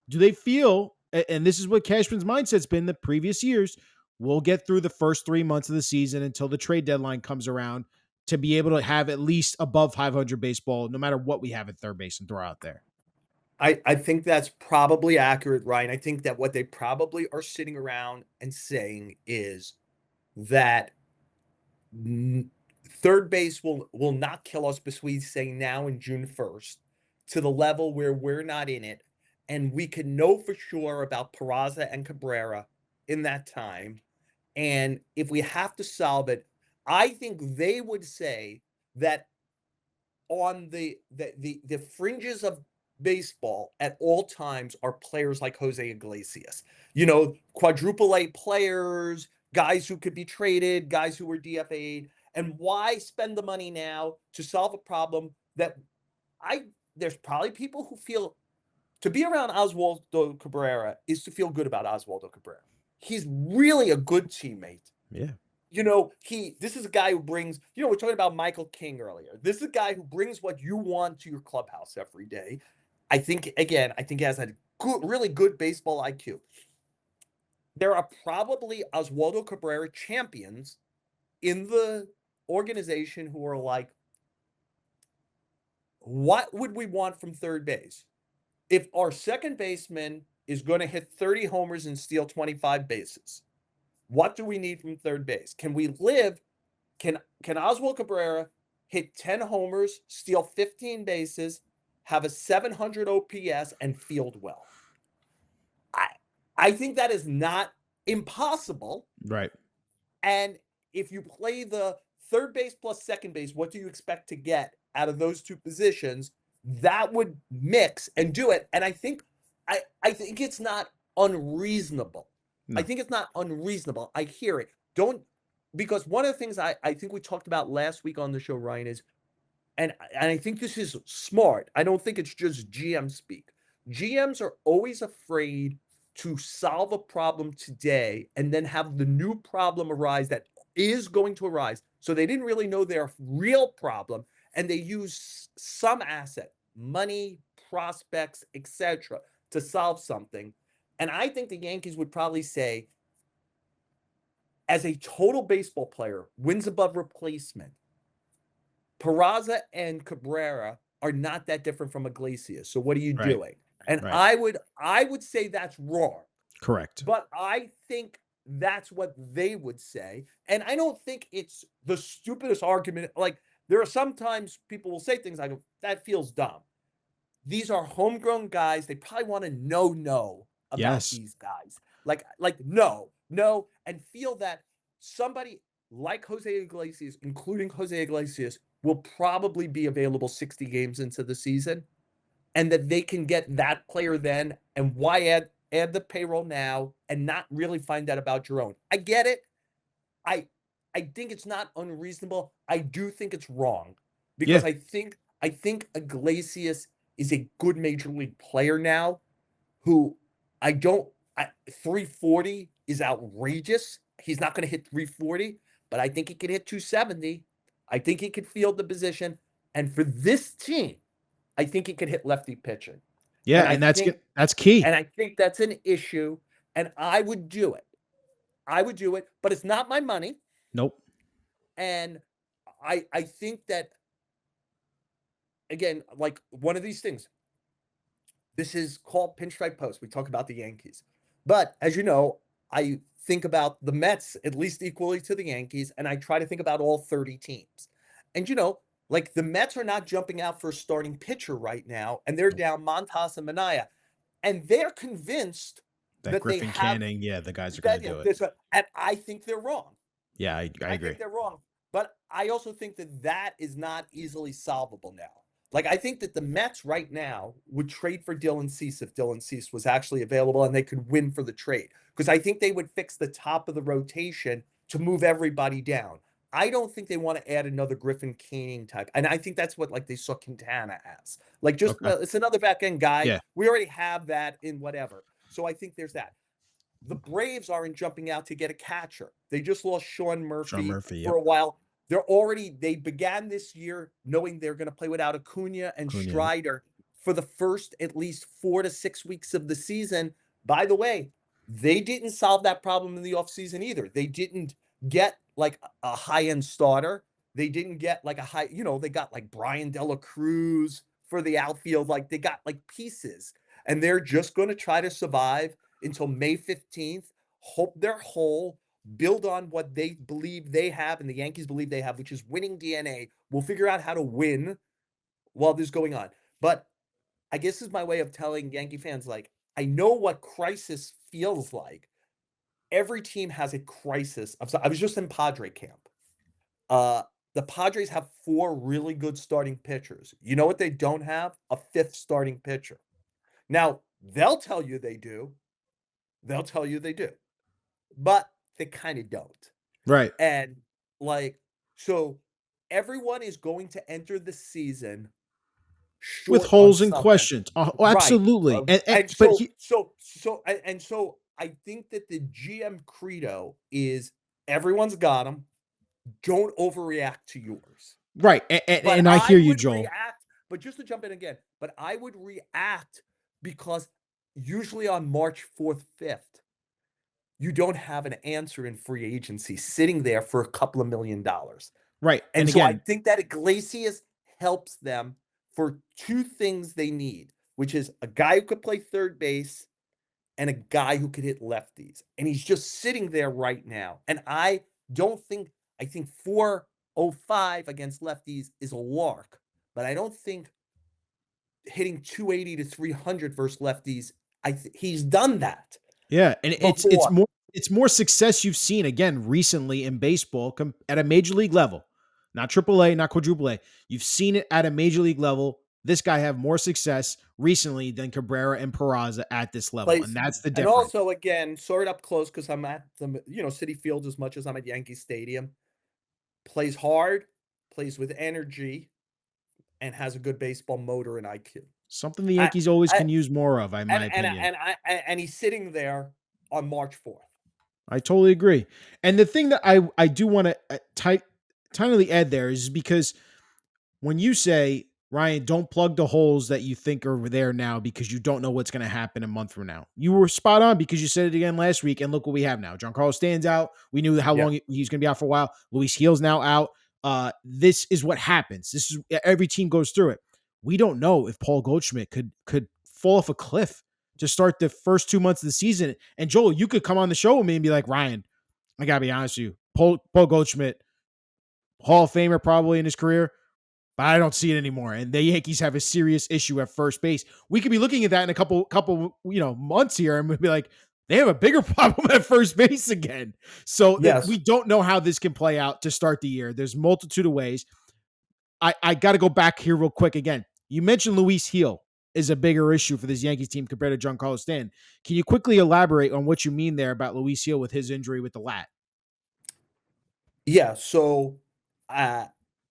Do they feel, and this is what Cashman's mindset's been the previous years, we'll get through the first 3 months of the season until the trade deadline comes around to be able to have at least above 500 baseball, no matter what we have at third base and throw out there? I think that's probably accurate, Ryan. I think that what they probably are sitting around and saying is that third base will not kill us between, say, now and June 1st to the level where we're not in it, and we can know for sure about Peraza and Cabrera in that time. And if we have to solve it, I think they would say that on the fringes of baseball at all times are players like Jose Iglesias. Quadruple A players, guys who could be traded, guys who were DFA'd. And why spend the money now to solve a problem that there's probably people who feel to be around Oswaldo Cabrera is to feel good about Oswaldo Cabrera. He's really a good teammate. Yeah. This is a guy who brings, we're talking about Michael King earlier. This is a guy who brings what you want to your clubhouse every day. I think he has a really good baseball IQ. There are probably Oswaldo Cabrera champions in the organization who are like, what would we want from third base? If our second baseman is going to hit 30 homers and steal 25 bases, what do we need from third base? Can Oswald Cabrera hit 10 homers, steal 15 bases, have a 700 OPS, and field well? I think that is not impossible. Right. And if you play the third base plus second base, what do you expect to get out of those two positions? That would mix and do it. And I think it's not unreasonable. No. I think it's not unreasonable. I hear it. Because one of the things I think we talked about last week on the show, Ryan, is, and I think this is smart. I don't think it's just GM speak. GMs are always afraid to solve a problem today and then have the new problem arise that is going to arise. So they didn't really know their real problem, and they use some asset, money, prospects, etc., to solve something. And I think the Yankees would probably say, as a total baseball player, wins above replacement, Peraza and Cabrera are not that different from Iglesias. So what are you Right. doing? And Right. I would say that's wrong. Correct. But I think that's what they would say. And I don't think it's the stupidest argument. Like, there are sometimes people will say things, I go, that feels dumb. These are homegrown guys. They probably want to know about Yes. these guys. Like no, and feel that somebody like Jose Iglesias, including Jose Iglesias, will probably be available 60 games into the season, and that they can get that player then. And why add the payroll now and not really find out about your own? I get it. I I think it's not unreasonable. I do think it's wrong Yeah. because I think Iglesias is a good major league player now who I don't I 340 is outrageous. He's not going to hit 340, but I think he can hit 270. I think he could field the position. And for this team, I think he could hit lefty pitching. Yeah. And I And that's think that's key. and I think that's an issue. And I would do it. I would do it, but it's not my money. Nope. And I think that, again, like one of these things, this is called Pinstripe Post. We talk about the Yankees. But as you know, I think about the Mets at least equally to the Yankees, and I try to think about all 30 teams. And like the Mets are not jumping out for a starting pitcher right now, and they're Nope. down Montas and Manaea, and they're convinced That that they Griffin have Canning, yeah, the guys are going that. to do it. And I think they're wrong. Yeah, I I think agree. they're wrong. But I also think that that is not easily solvable now. Like, I think that the Mets right now would trade for Dylan Cease if Dylan Cease was actually available and they could win for the trade. Because I think they would fix the top of the rotation to move everybody down. I don't think they want to add another Griffin Canning type. And I think that's what, like, they saw Quintana as. Like, just Okay. it's another back end guy. Yeah. We already have that in whatever. So I think there's that. The Braves aren't jumping out to get a catcher. They just lost Sean Sean Murphy Murphy. for Yep. a while. They began this year knowing they're going to play without Acuna and Cunha. Strider for the first at least 4 to 6 weeks of the season. By the way, they didn't solve that problem in the offseason either. They didn't get like a high-end starter. They didn't get like they got like Brian Dela Cruz for the outfield. Like, they got like pieces, and they're just going to try to survive until May 15th, hope they're whole, build on what they believe they have and the Yankees believe they have, which is winning DNA. We'll figure out how to win while this is going on. But I guess this is my way of telling Yankee fans, like, I know what crisis feels like. Every team has a crisis. I was just in Padre camp. The Padres have 4 really good starting pitchers. You know what they don't have? A 5th starting pitcher. Now, they'll tell you they do. They'll tell you they do. But they kind of don't. Right. And like, so everyone is going to enter the season With short on holes and something. questions. Oh, Right. absolutely. And And but so I think that the GM credo is everyone's got them. Don't overreact to yours. right. But And I I hear you, would Joel. react, but just to jump in again, but I would react because usually on March 4th, 5th, you don't have an answer in free agency sitting there for a couple of $1 million. Right. And And so I again, think that Iglesias helps them for 2 things they need, which is a guy who could play third base and a guy who could hit lefties. And he's just sitting there right now. And I think 405 against lefties is a lark, but I don't think hitting 280 to 300 versus lefties, he's done that yeah, and it's before. more success you've seen again recently in baseball at a major league level, not triple A, not quadruple A. You've seen it at a major league level. This guy have more success recently than Cabrera and Peraza at this level, and Plays that's the and difference. also, again, sort it up close because I'm at the Citi Field as much as I'm at Yankee Stadium. Plays hard, plays with energy, and has a good baseball motor and IQ. Something the I, Yankees always I can use more of, in my opinion. and he's sitting there on March 4th. I totally agree. And the thing that I do want to tinily add there is because when you say Ryan, don't plug the holes that you think are there now because you don't know what's going to happen a month from now. You were spot on because you said it again last week, and look what we have now. Giancarlo stands out. We knew how Yeah. long he's going to be out for a while. Luis Gil's now out. This is what happens. This is every team goes through it. We don't know if Paul Goldschmidt could fall off a cliff to start the first 2 months of the season. And Joel, you could come on the show with me and be like, Ryan, I gotta be honest with you, Paul Goldschmidt, Hall of Famer probably in his career, but I don't see it anymore. And the Yankees have a serious issue at first base. We could be looking at that in a couple months here, and we'd be like, they have a bigger problem at first base again. So we Yes. don't know how this can play out to start the year. There's multitude of ways. I got to go back here real quick again. You mentioned Luis Gil is a bigger issue for this Yankees team compared to Giancarlo Stanton. Can you quickly elaborate on what you mean there about Luis Gil with his injury with the lat? Yeah. So uh,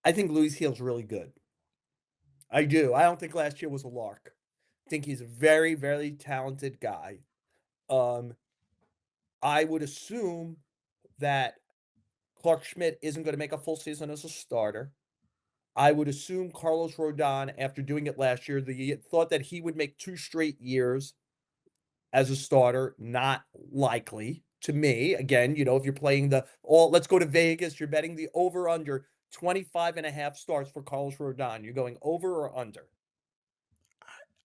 I think Luis Gil's really good. I do. I don't think last year was a lark. I think he's a very, very talented guy. Um, I would assume that Clark Schmidt isn't going to make a full season as a starter. I would assume Carlos Rodon, after doing it last year, the thought that he would make 2 straight years as a starter, not likely to me. Again, if you're playing let's go to Vegas, you're betting the over under 25.5 starts for Carlos Rodon. You're going over or under?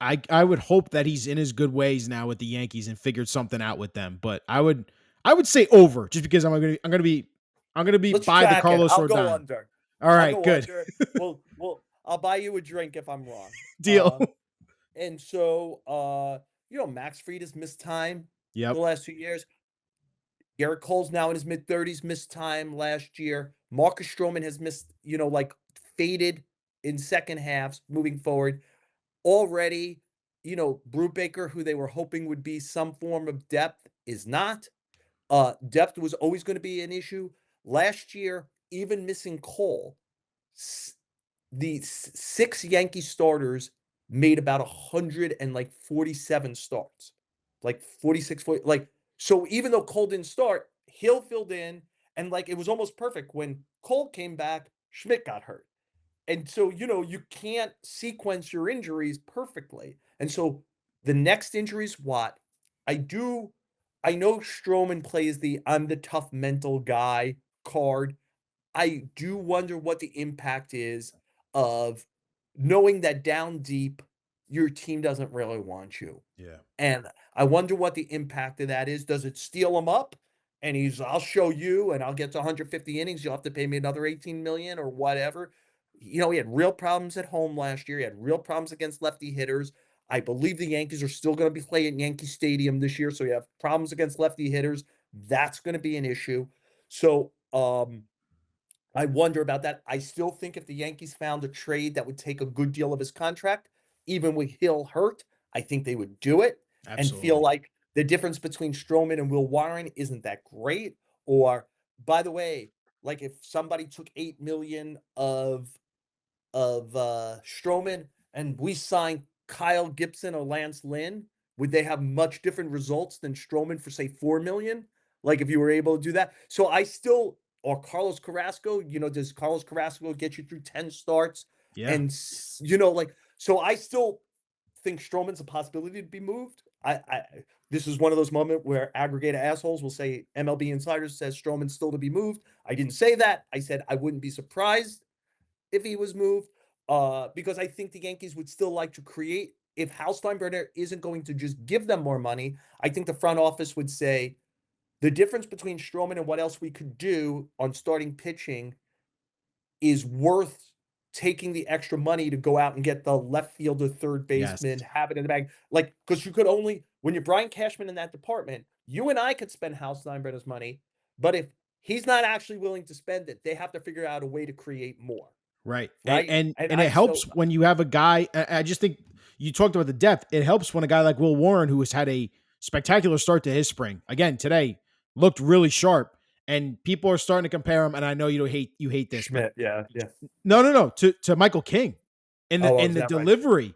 I would hope that he's in his good ways now with the Yankees and figured something out with them. But I would say over just because I'm gonna be Let's by the track it. Carlos I'll go Rodon. under. All I'll right, go good. under. I'll buy you a drink if I'm wrong. Deal. And so Max Fried has missed time the Yep. last 2 years. Garrett Cole's now in his mid-30s, missed time last year. Marcus Stroman has missed, like faded in second halves moving forward. Already, Brubaker, who they were hoping would be some form of depth, is not. Depth was always going to be an issue. Last year, even missing Cole, the 6 Yankee starters made about 147 starts, like 46, 40, so even though Cole didn't start, Hill filled in, and it was almost perfect. When Cole came back, Schmidt got hurt. And so, you can't sequence your injuries perfectly. And so the next injury is Watt. I know Stroman plays the I'm the tough mental guy card. I do wonder what the impact is of knowing that down deep, your team doesn't really want you. Yeah. And I wonder what the impact of that is. Does it steal him up? And I'll show you and I'll get to 150 innings. You'll have to pay me another 18 million or whatever. He had real problems at home last year. He had real problems against lefty hitters. I believe the Yankees are still going to be playing at Yankee Stadium this year. So you have problems against lefty hitters. That's going to be an issue. So, I wonder about that. I still think if the Yankees found a trade that would take a good deal of his contract, even with Hill hurt, I think they would do it and feel Absolutely. like the difference between Stroman and Will Warren isn't that great. Or, by the way, if somebody took 8 million of Stroman and we signed Kyle Gibson or Lance Lynn, would they have much different results than Stroman for say 4 million? If you were able to do that. So I still or Carlos Carrasco, does Carlos Carrasco get you through 10 starts? Yeah. And so I still think Stroman's a possibility to be moved. I this is one of those moments where aggregator assholes will say MLB Insiders says Stroman's still to be moved. I didn't say that. I said I wouldn't be surprised if he was moved, because I think the Yankees would still like to create. If Hal Steinbrenner isn't going to just give them more money, I think the front office would say the difference between Stroman and what else we could do on starting pitching is worth taking the extra money to go out and get the left fielder, third Yes. baseman, have it in the bag. Because you could only, when you're Brian Cashman in that department, you and I could spend Hal Steinbrenner's money, but if he's not actually willing to spend it, they have to figure out a way to create more. Right. And Right? and, And and it I helps so when you have a guy. I just think you talked about the depth. It helps when a guy like Will Warren, who has had a spectacular start to his spring, again today looked really sharp, and people are starting to compare him. And I know you hate this, but Schmidt, yeah, yeah. no, to Michael King in Oh, the is in the that right? delivery.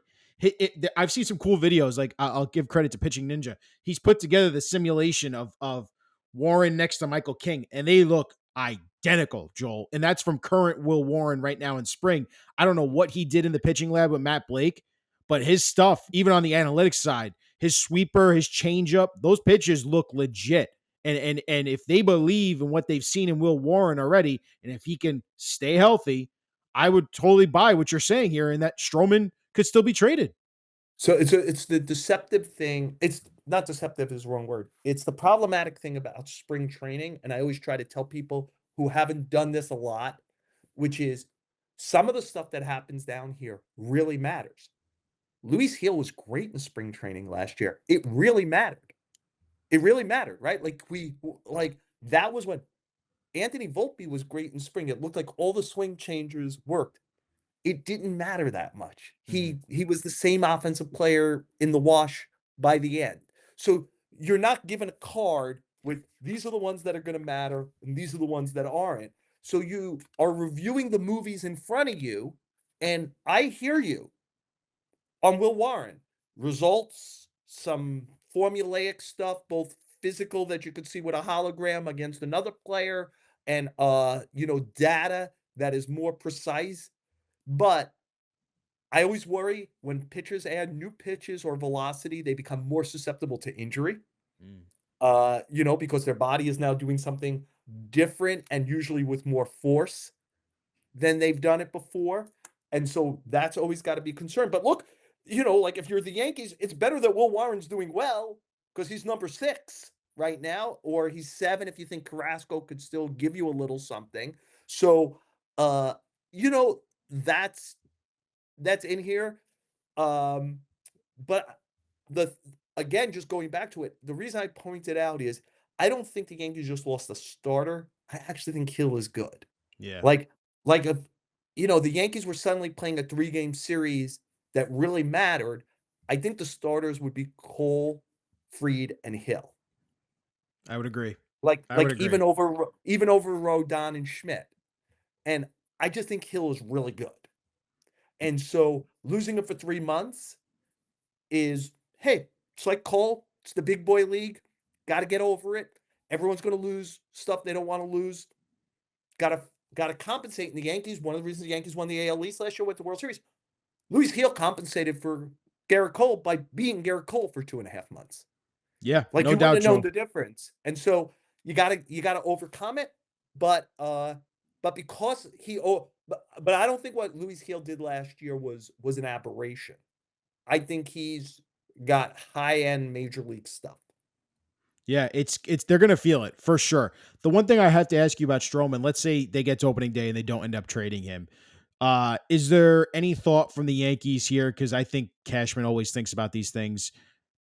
I've seen some cool videos. Like I'll give credit to Pitching Ninja. He's put together the simulation of Warren next to Michael King, and they look identical, Joel. And that's from current Will Warren right now in spring. I don't know what he did in the pitching lab with Matt Blake, but his stuff, even on the analytics side, his sweeper, his changeup, those pitches look legit. And if they believe in what they've seen in Will Warren already, and if he can stay healthy, I would totally buy what you're saying here, and that Stroman could still be traded. So it's the deceptive thing. It's not deceptive is the wrong word. It's the problematic thing about spring training, and I always try to tell people who haven't done this a lot, which is some of the stuff that happens down here really matters. Luis Hill was great in spring training last year. It really mattered. It really mattered, right? Like that was when Anthony Volpe was great in spring. It looked like all the swing changers worked. It didn't matter that much. Mhm. He was the same offensive player in the wash by the end. So you're not given a card with these are the ones that are going to matter and these are the ones that aren't. So you are reviewing the movies in front of you, and I hear you on Will Warren. Results, some formulaic stuff, both physical that you could see with a hologram against another player, and data that is more precise. But I always worry when pitchers add new pitches or velocity, they become more susceptible to injury. Mm. Because their body is now doing something different and usually with more force than they've done it before. And so that's always got to be concerned. But look, like if you're the Yankees, it's better that Will Warren's doing well because he's number 6 right now, or he's 7 if you think Carrasco could still give you a little something. So, uh, you know, that's in here. Um, but the again, just going back to it, the reason I pointed out is I don't think the Yankees just lost a starter. I actually think Hill is good. Yeah. Like, if the Yankees were suddenly playing a 3-game series that really mattered, I think the starters would be Cole, Fried, and Hill. I would agree. Like I would like agree. even over Rodon and Schmidt. And I just think Hill is really good. And so losing him for 3 months is, hey, it's like Cole. It's the big boy league. Got to get over it. Everyone's going to lose stuff they don't want to lose. Got to compensate. And the Yankees, one of the reasons the Yankees won the AL East last year with the World Series, Luis Hill compensated for Garrett Cole by being Garrett Cole for 2.5 months. Yeah, Like no you wouldn't doubt, have known Joel. the difference. And so you gotta overcome it. But because but I don't think what Luis Hill did last year was an aberration. I think he's got high-end major league stuff. Yeah, it's they're gonna feel it for sure. The one thing I have to ask you about Stroman, let's say they get to opening day and they don't end up trading him. Is there any thought from the Yankees here? Because I think Cashman always thinks about these things.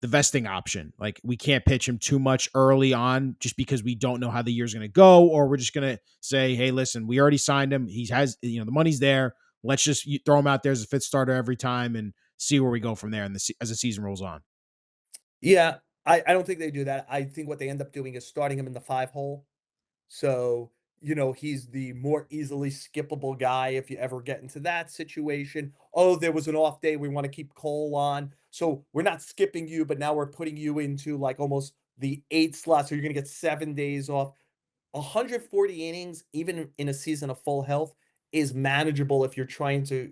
The vesting option, like we can't pitch him too much early on, just because we don't know how the year's gonna go, or we're just gonna say, hey, listen, we already signed him. He has, the money's there. Let's just throw him out there as a fifth starter every time and see where we go from there. And as the season rolls on. Yeah, I don't think they do that. I think what they end up doing is starting him in the 5 hole. So, he's the more easily skippable guy if you ever get into that situation. Oh, there was an off day. We want to keep Cole on. So we're not skipping you, but now we're putting you into like almost the 8th slot. So you're going to get 7 days off. 140 innings, even in a season of full health, is manageable if you're trying to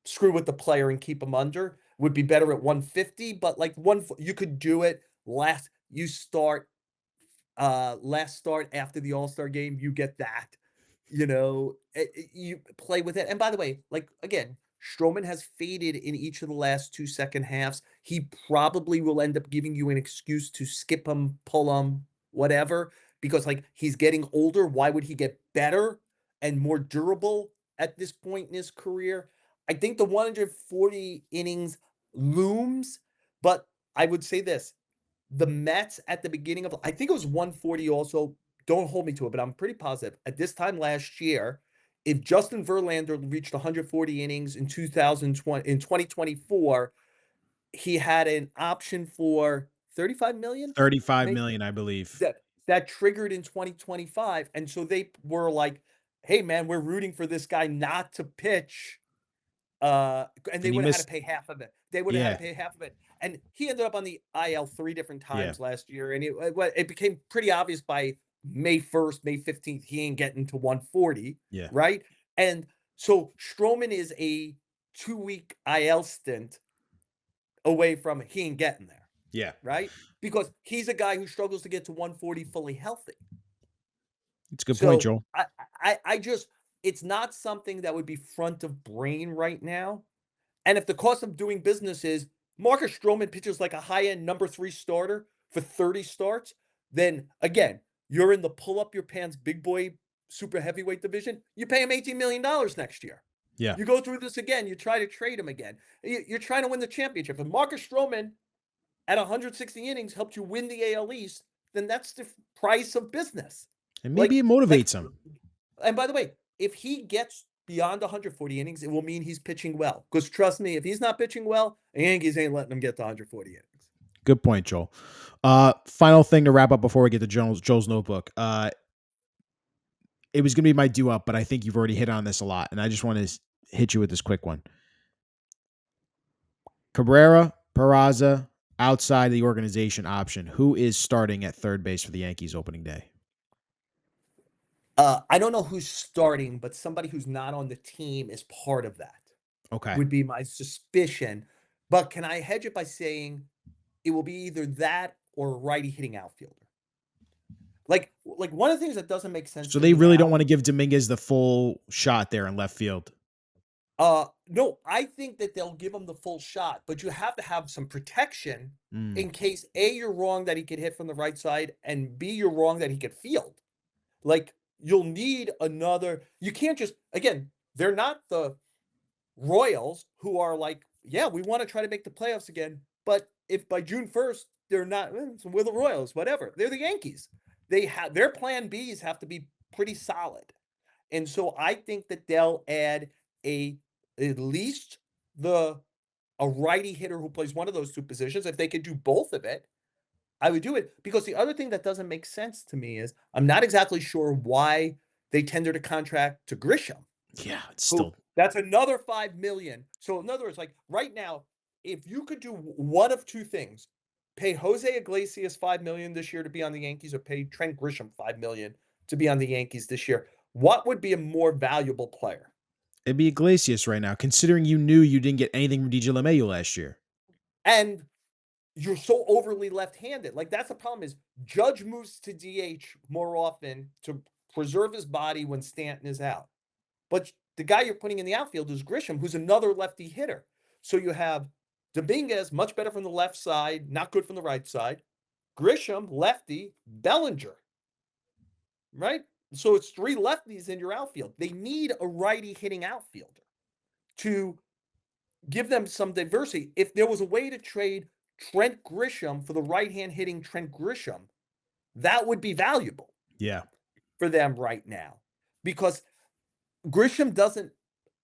screw with the player and keep him under. Would be better at 150, but like you could do it last start after the All-Star game, you get that. You play with it. And by the way, like again, Stroman has faded in each of the last 2 second halves. He probably will end up giving you an excuse to skip him, pull him, whatever, because like he's getting older. Why would he get better and more durable at this point in his career? I think the 140 innings looms, but I would say this, the Mets at the beginning of I think it was 140 also, don't hold me to it, but I'm pretty positive. At this time last year, if Justin Verlander reached 140 innings in 2024, he had an option for 35 million, 35 maybe million, I believe. that triggered in 2025. And so they were like, "Hey man, we're rooting for this guy not to pitch." And they And he would have had to missed. pay half of it. They would have had to Yeah. pay half of it. And he ended up on the IL 3 different Yeah. times last year, and it became pretty obvious by May 1st, May 15th, he ain't getting to 140, Yeah. right? And so Stroman is a 2-week IL stint away from it. He ain't getting there, Yeah. right? Because he's a guy who struggles to get to 140 fully healthy. It's a good point, So Joel. I just it's not something that would be front of brain right now. And if the cost of doing business is Marcus Stroman pitches like a high-end number 3 starter for 30 starts, then again, you're in the pull up your pants big boy super heavyweight division. You pay him $18 million next year. Yeah. You go through this again, you try to trade him again. You're trying to win the championship. If Marcus Stroman at 160 innings helped you win the AL East, then that's the price of business. And maybe Like, it like, motivates him. and by the way, if he gets beyond 140 innings, it will mean he's pitching well. Because trust me, if he's not pitching well, the Yankees ain't letting him get to 140 innings. Good point, Joel. Final thing to wrap up before we get to Joel's notebook. It was going to be my do up, but I think you've already hit on this a lot, and I just want to hit you with this quick one. Cabrera, Peraza, outside the organization option. Who is starting at third base for the Yankees opening day? I don't know who's starting, but somebody who's not on the team is part of that, Okay. would be my suspicion. But can I hedge it by saying it will be either that or a righty hitting outfielder? Like one of the things that doesn't make sense So to they me really don't now. want to give Dominguez the full shot there in left field. No, I think that they'll give him the full shot, but you have to have some protection in case A, you're wrong that he could hit from the right side, and B, you're wrong that he could field. Like, you'll need another. You can't just, again, they're not the Royals who are like, yeah, we want to try to make the playoffs again. But if by June 1st, they're not, so we're the Royals, whatever. They're the Yankees. They have their plan Bs have to be pretty solid. And so I think that they'll add a at least the a righty hitter who plays one of those two positions. If they could do both of it, I would do it. Because the other thing that doesn't make sense to me is I'm not exactly sure why they tendered a contract to Grisham. Yeah, it's Who still. that's another 5 million. So in other words, like right now, if you could do one of two things, pay Jose Iglesias 5 million this year to be on the Yankees, or pay Trent Grisham 5 million to be on the Yankees this year, what would be a more valuable player? It'd be Iglesias right now, considering you knew you didn't get anything from DJ LeMahieu last year. And you're so overly left-handed. Like that's the problem is Judge moves to DH more often to preserve his body when Stanton is out. But the guy you're putting in the outfield is Grisham, who's another lefty hitter. So you have Dominguez, much better from the left side, not good from the right side. Grisham, lefty, Bellinger, right? So it's 3 lefties in your outfield. They need a righty hitting outfielder to give them some diversity. If there was a way to trade Trent Grisham for the right-hand hitting Trent Grisham, that would be valuable Yeah. for them right now. Because Grisham doesn't,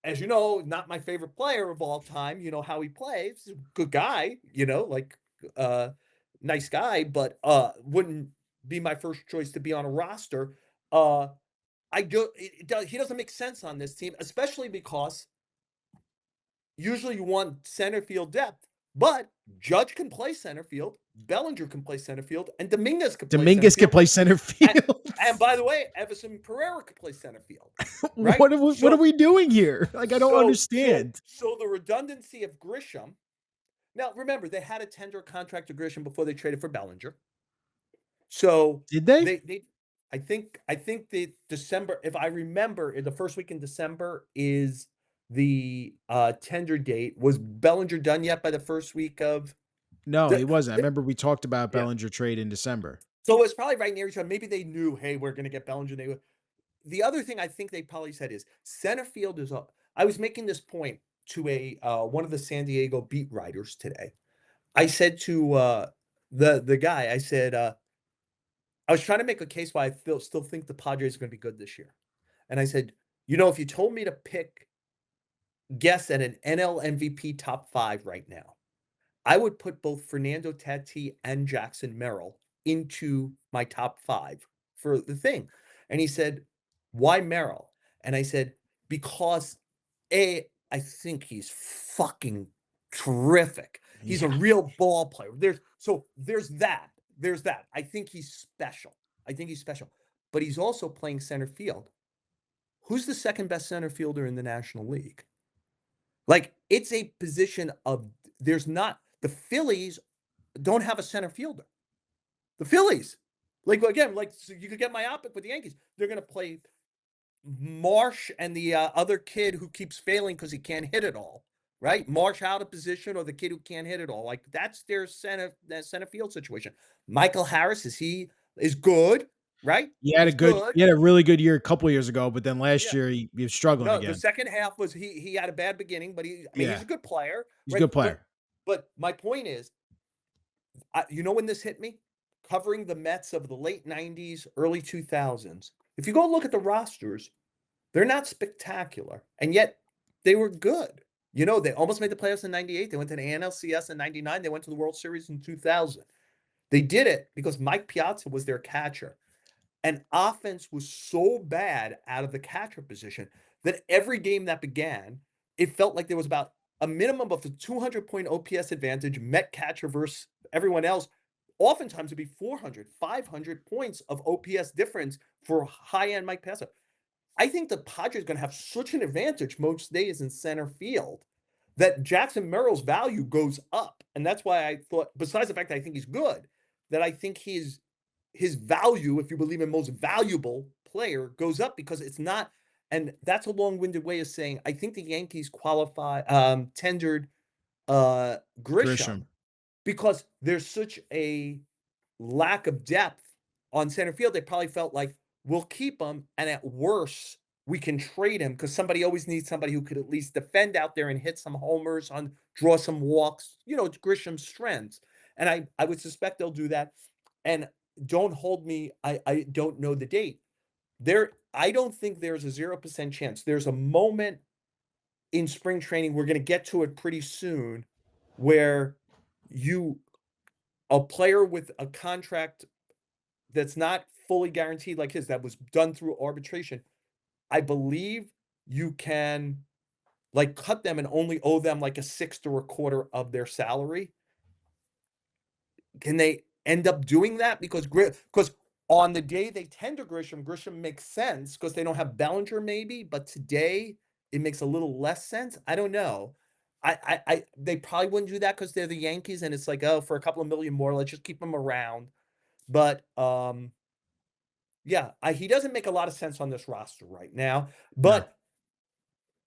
as you know, not my favorite player of all time. You know how he plays. Good guy, like nice guy, but wouldn't be my first choice to be on a roster. I do he doesn't make sense on this team, especially because usually you want center field depth, but Judge can play center field, Bellinger can play center field, and Dominguez can play center Dominguez can field. play center And, field. and by the way, Everson Pereira could play center field, right? What are we doing here? Like, I don't understand. So the redundancy of Grisham. Now, remember, they had a tender contract to Grisham before they traded for Bellinger. So Did they? I think the December, if I remember, the first week in December is the tender date. Was Bellinger done yet by the first week of No, he the, wasn't. I remember we talked about yeah. Bellinger trade in December. So it's probably right near each other. Maybe they knew, hey, we're going to get Bellinger. The other thing I think they probably said is center field is up. I was making this point to a one of the San Diego beat writers today. I said to the guy, I said, I was trying to make a case why I still think the Padres are going to be good this year. And I said, if you told me to guess at an NL MVP top 5 right now, I would put both Fernando Tatis and Jackson Merrill into my top 5 for the thing. And he said, why Merrill? And I said, because I think he's fucking terrific. He's a real ball player. There's that. I think he's special. but he's also playing center field. Who's the second best center fielder in the National League? Like, it's a position of there's not the Phillies don't have a center fielder. The Phillies, like again, like so you could get myopic with the Yankees. They're going to play Marsh and the other kid who keeps failing because he can't hit it all. Right, Marsh out of position, or the kid who can't hit it all. Like that's their center field situation. Michael Harris is good, right? He's good. He had a really good year a couple years ago, but then last Yeah. year he was struggling No, the again. second half was he had a bad beginning, but I mean he's Yeah, a good player, he's a right? good player. But my point is, you know when this hit me? Covering the Mets of the late 90s, early 2000s. If you go look at the rosters, they're not spectacular, and yet they were good. You know, they almost made the playoffs in 98. They went to the NLCS in 99. They went to the World Series in 2000. They did it because Mike Piazza was their catcher. And offense was so bad out of the catcher position that every game that began, it felt like there was about a minimum of a 200-point OPS advantage, Met catcher versus everyone else. Oftentimes it'd be 400, 500 points of OPS difference for high-end Mike Piazza. I think the Padres are going to have such an advantage most days in center field that Jackson Merrill's value goes up. And that's why I thought, besides the fact that I think he's good, that I think his value, if you believe in most valuable player, goes up because it's not. And that's a long-winded way of saying I think the Yankees tendered Grisham Grisham. because there's such a lack of depth on center field. They probably felt like we'll keep him, and at worst, we can trade him because somebody always needs somebody who could at least defend out there and hit some homers, draw some walks. You know, it's Grisham's strengths, and I would suspect they'll do that. And don't hold me. I don't know the date. I don't think there's a 0% chance. There's a moment in spring training. We're going to get to it pretty soon, where a player with a contract that's not fully guaranteed like his, that was done through arbitration, I believe you can like cut them and only owe them like a sixth or a quarter of their salary. Can they end up doing that? Because on the day they tender Grisham makes sense because they don't have Bellinger maybe, but today it makes a little less sense. I don't know. They probably wouldn't do that because they're the Yankees and it's like, oh, for a couple of million more, let's just keep them around. But yeah, he doesn't make a lot of sense on this roster right now, No, but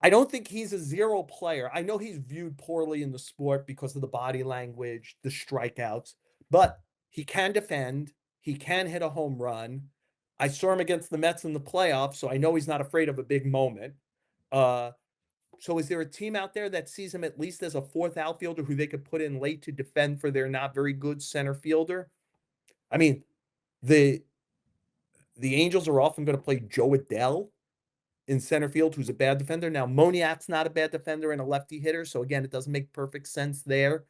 I don't think he's a zero player. I know he's viewed poorly in the sport because of the body language, the strikeouts, but he can defend. He can hit a home run. I saw him against the Mets in the playoffs, so I know he's not afraid of a big moment. Uh, so is there a team out there that sees him at least as a fourth outfielder who they could put in late to defend for their not very good center fielder? I mean, the the Angels are often going to play Joe Adell in center field, who's a bad defender. Now, Moniak's not a bad defender and a lefty hitter, so again, it doesn't make perfect sense there.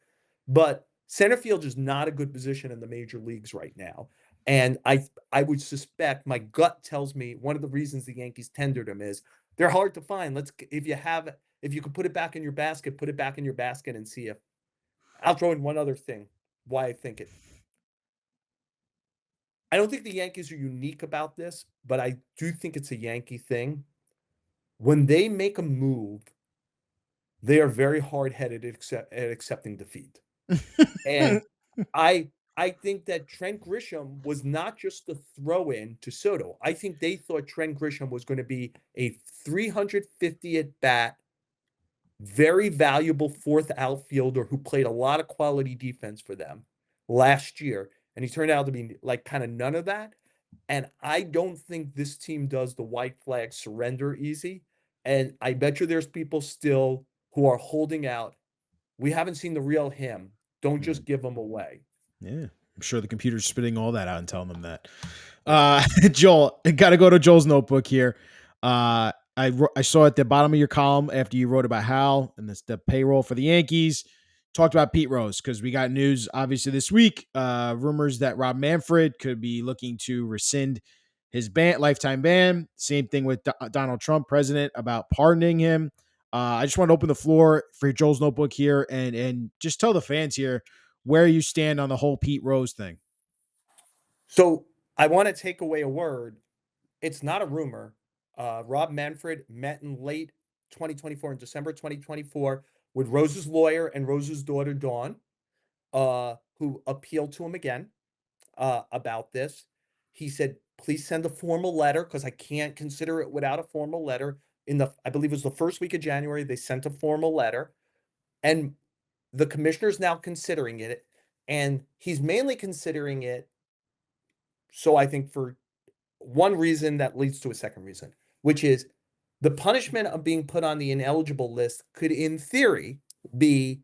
But center field is not a good position in the major leagues right now. And I would suspect, my gut tells me one of the reasons the Yankees tendered him is they're hard to find. If you could put it back in your basket, put it back in your basket and see if. I'll throw in one other thing why I think it. I don't think the Yankees are unique about this, but I do think it's a Yankee thing. When they make a move, they are very hard-headed at accepting defeat. And I think that Trent Grisham was not just the throw-in to Soto. I think they thought Trent Grisham was going to be a 350 at bat, very valuable fourth outfielder who played a lot of quality defense for them last year. And he turned out to be like kind of none of that. And I don't think this team does the white flag surrender easy. And I bet you there's people still who are holding out. We haven't seen the real him. Don't just give him away. yeah, I'm sure the computer's spitting all that out and telling them that. Yeah. Joel, got to go to Joel's notebook here. I saw at the bottom of your column after you wrote about Hal and the payroll for the Yankees. Talked about Pete Rose because we got news obviously this week. Rumors that Rob Manfred could be looking to rescind his lifetime ban. Same thing with Donald Trump, president, about pardoning him. I just want to open the floor for Joel's notebook here and just tell the fans here where you stand on the whole Pete Rose thing. So I want to take away a word. it's not a rumor. Rob Manfred met in late 2024, in December 2024, with Rose's lawyer and Rose's daughter, Dawn, who appealed to him again about this. He said, please send a formal letter because I can't consider it without a formal letter. I believe it was the first week of January, they sent a formal letter. And the commissioner's now considering it. And he's mainly considering it, so I think for one reason that leads to a second reason, which is the punishment of being put on the ineligible list could, in theory, be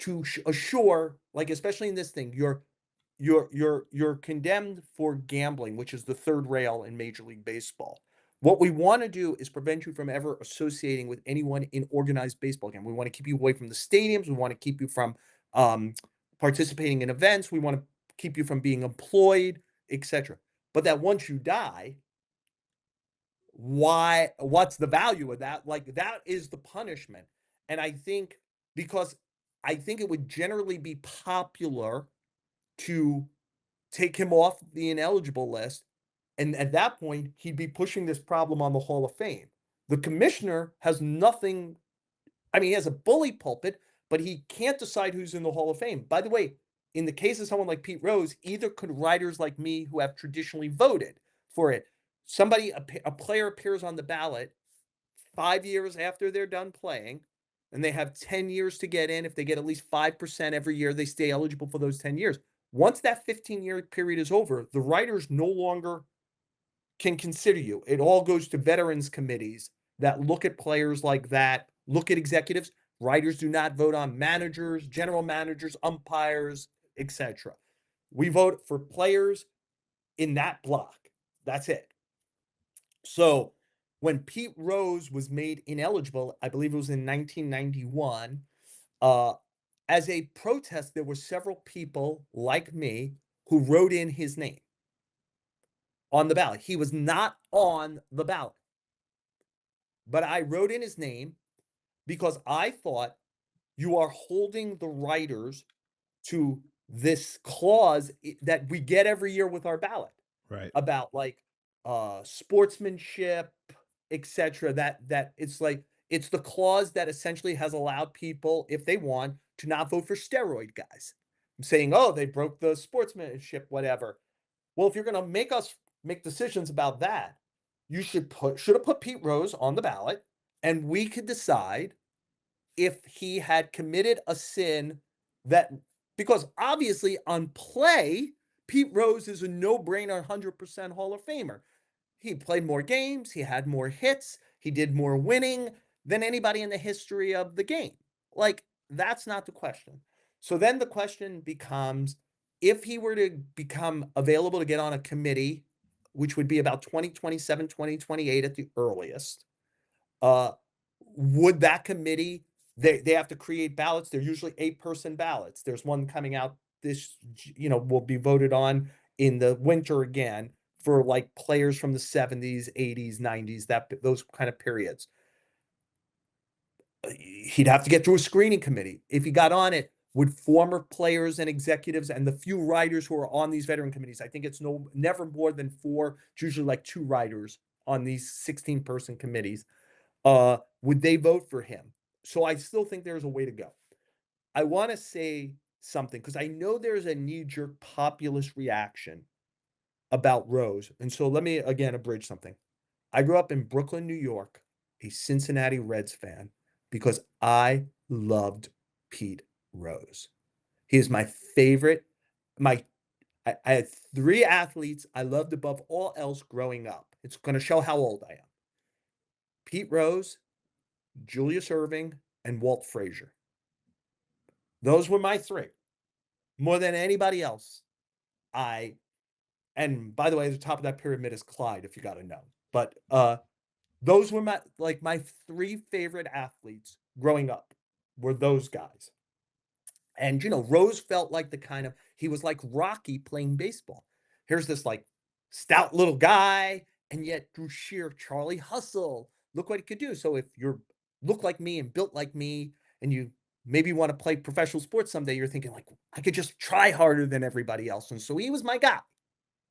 to assure, like especially in this thing, you're condemned for gambling, which is the third rail in Major League Baseball. What we want to do is prevent you from ever associating with anyone in organized baseball game. We want to keep you away from the stadiums. We want to keep you from participating in events. We want to keep you from being employed, etc. But that once you die, what's the value of that? Like, that is the punishment. And I think because I think it would generally be popular to take him off the ineligible list. And at that point, he'd be pushing this problem on the Hall of Fame. The commissioner has nothing. I mean, he has a bully pulpit, but he can't decide who's in the Hall of Fame. By the way, in the case of someone like Pete Rose, either could writers like me who have traditionally voted for it. A player appears on the ballot 5 years after they're done playing, and they have 10 years to get in. If they get at least 5% every year, they stay eligible for those 10 years. Once that 15-year period is over, the writers no longer can consider you. It all goes to veterans committees that look at players like that, look at executives. Writers do not vote on managers, general managers, umpires, etc. We vote for players in that block. That's it. So when Pete Rose was made ineligible, I believe it was in 1991, as a protest, there were several people like me who wrote in his name on the ballot. He was not on the ballot, but I wrote in his name because I thought you are holding the writers to this clause that we get every year with our ballot, Right. about like sportsmanship, etc. That it's like, it's the clause that essentially has allowed people, if they want, to not vote for steroid guys. I'm saying, oh, they broke the sportsmanship, whatever. Well, if you're going to make us make decisions about that, you should have put Pete Rose on the ballot, and we could decide if he had committed a sin that, because obviously on play, Pete Rose is a no-brainer 100% Hall of Famer. He played more games, he had more hits, he did more winning than anybody in the history of the game. Like, that's not the question. So then the question becomes, if he were to become available to get on a committee, which would be about 2027, 2028 at the earliest, would that committee, they have to create ballots. They're usually 8-person ballots. There's one coming out this, will be voted on in the winter again, for like players from the 70s, 80s, 90s, those kind of periods. He'd have to get through a screening committee. If he got on it, would former players and executives and the few writers who are on these veteran committees, I think it's never more than 4, it's usually like 2 writers on these 16-person committees, would they vote for him? So I still think there's a way to go. I want to say something because I know there's a knee-jerk populist reaction about Rose. And so let me again abridge something. I grew up in Brooklyn, New York, a Cincinnati Reds fan, because I loved Pete Rose. He is my favorite. I had 3 athletes I loved above all else growing up. It's going to show how old I am. Pete Rose, Julius Erving, and Walt Frazier. Those were my 3. More than anybody else. And by the way, the top of that pyramid is Clyde, if you got to know. But those were my 3 favorite athletes growing up, were those guys. And Rose felt like he was like Rocky playing baseball. Here's this like stout little guy, and yet through sheer Charlie hustle, look what he could do. So if you look like me and built like me, and you maybe want to play professional sports someday, you're thinking like, I could just try harder than everybody else. And so he was my guy.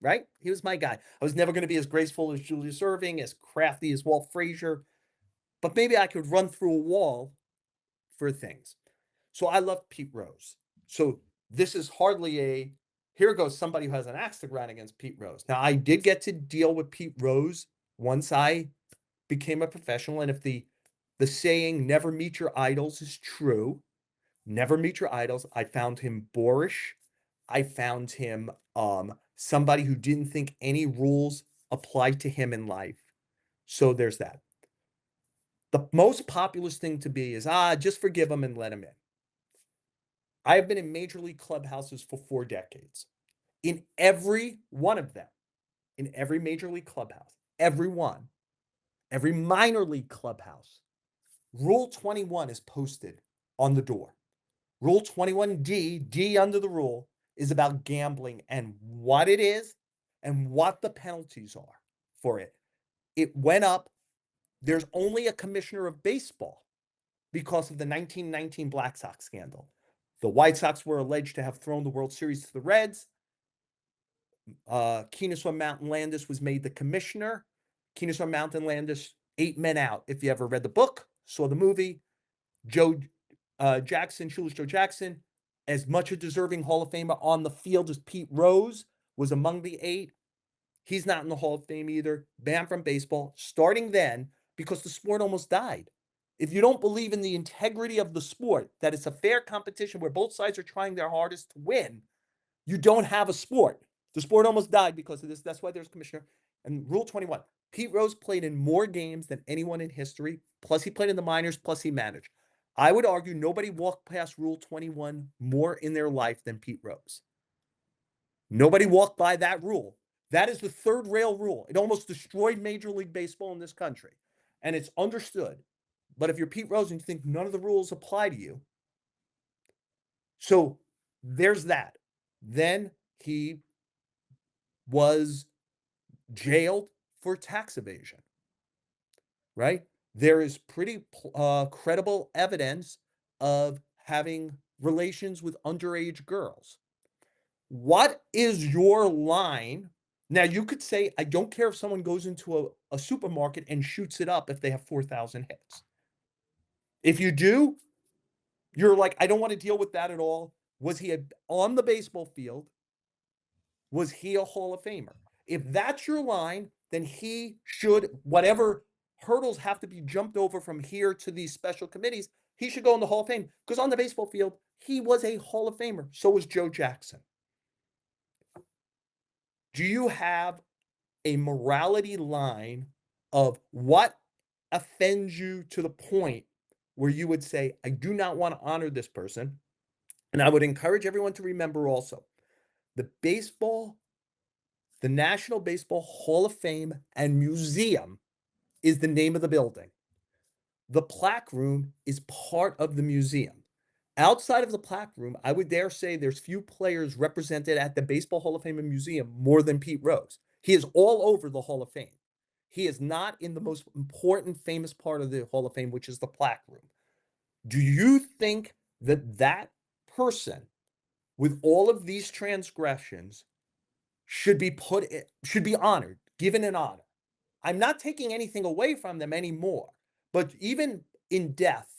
right? He was my guy. I was never going to be as graceful as Julius Erving, as crafty as Walt Frazier, but maybe I could run through a wall for things. So I love Pete Rose. So this is hardly a here goes somebody who has an axe to grind against Pete Rose. Now I did get to deal with Pete Rose once I became a professional, and if the saying "never meet your idols" is true, never meet your idols. I found him boorish. I found him somebody who didn't think any rules applied to him in life. So there's that. The most populist thing to be is just forgive him and let him in. I have been in major league clubhouses for 4 decades. In every one of them, in every major league clubhouse, every one, every minor league clubhouse, Rule 21 is posted on the door. Rule 21D, D under the rule, is about gambling and what it is and what the penalties are for it. It went up. There's only a commissioner of baseball because of the 1919 Black Sox scandal. The White Sox were alleged to have thrown the World Series to the Reds. Kennesaw Mountain Landis was made the commissioner. Kennesaw Mountain Landis, 8 men out. If you ever read the book, saw the movie, Joe Jackson, Shoeless Joe Jackson, as much a deserving Hall of Famer on the field as Pete Rose, was among the 8. He's not in the Hall of Fame either. Banned from baseball, starting then, because the sport almost died. If you don't believe in the integrity of the sport, that it's a fair competition where both sides are trying their hardest to win, you don't have a sport. The sport almost died because of this. That's why there's commissioner. And Rule 21, Pete Rose played in more games than anyone in history. Plus, he played in the minors. Plus, he managed. I would argue nobody walked past Rule 21 more in their life than Pete Rose. Nobody walked by that rule. That is the third rail rule. It almost destroyed Major League Baseball in this country. And it's understood. But if you're Pete Rose and you think none of the rules apply to you, so there's that. Then he was jailed for tax evasion, right? There is pretty credible evidence of having relations with underage girls. What is your line? Now, you could say, I don't care if someone goes into a supermarket and shoots it up if they have 4,000 hits. If you do, you're like, I don't want to deal with that at all. Was he on the baseball field? Was he a Hall of Famer? If that's your line, then he should, whatever hurdles have to be jumped over from here to these special committees, he should go in the Hall of Fame. Because on the baseball field, he was a Hall of Famer. So was Joe Jackson. Do you have a morality line of what offends you to the point where you would say, I do not want to honor this person? And I would encourage everyone to remember also, the National Baseball Hall of Fame and Museum is the name of the building. The plaque room is part of the museum. Outside of the plaque room, I would dare say there's few players represented at the Baseball Hall of Fame and Museum more than Pete Rose. He is all over the Hall of Fame. He is not in the most important, famous part of the Hall of Fame, which is the plaque room. Do you think that that person, with all of these transgressions, should be honored, given an honor? I'm not taking anything away from them anymore, but even in death,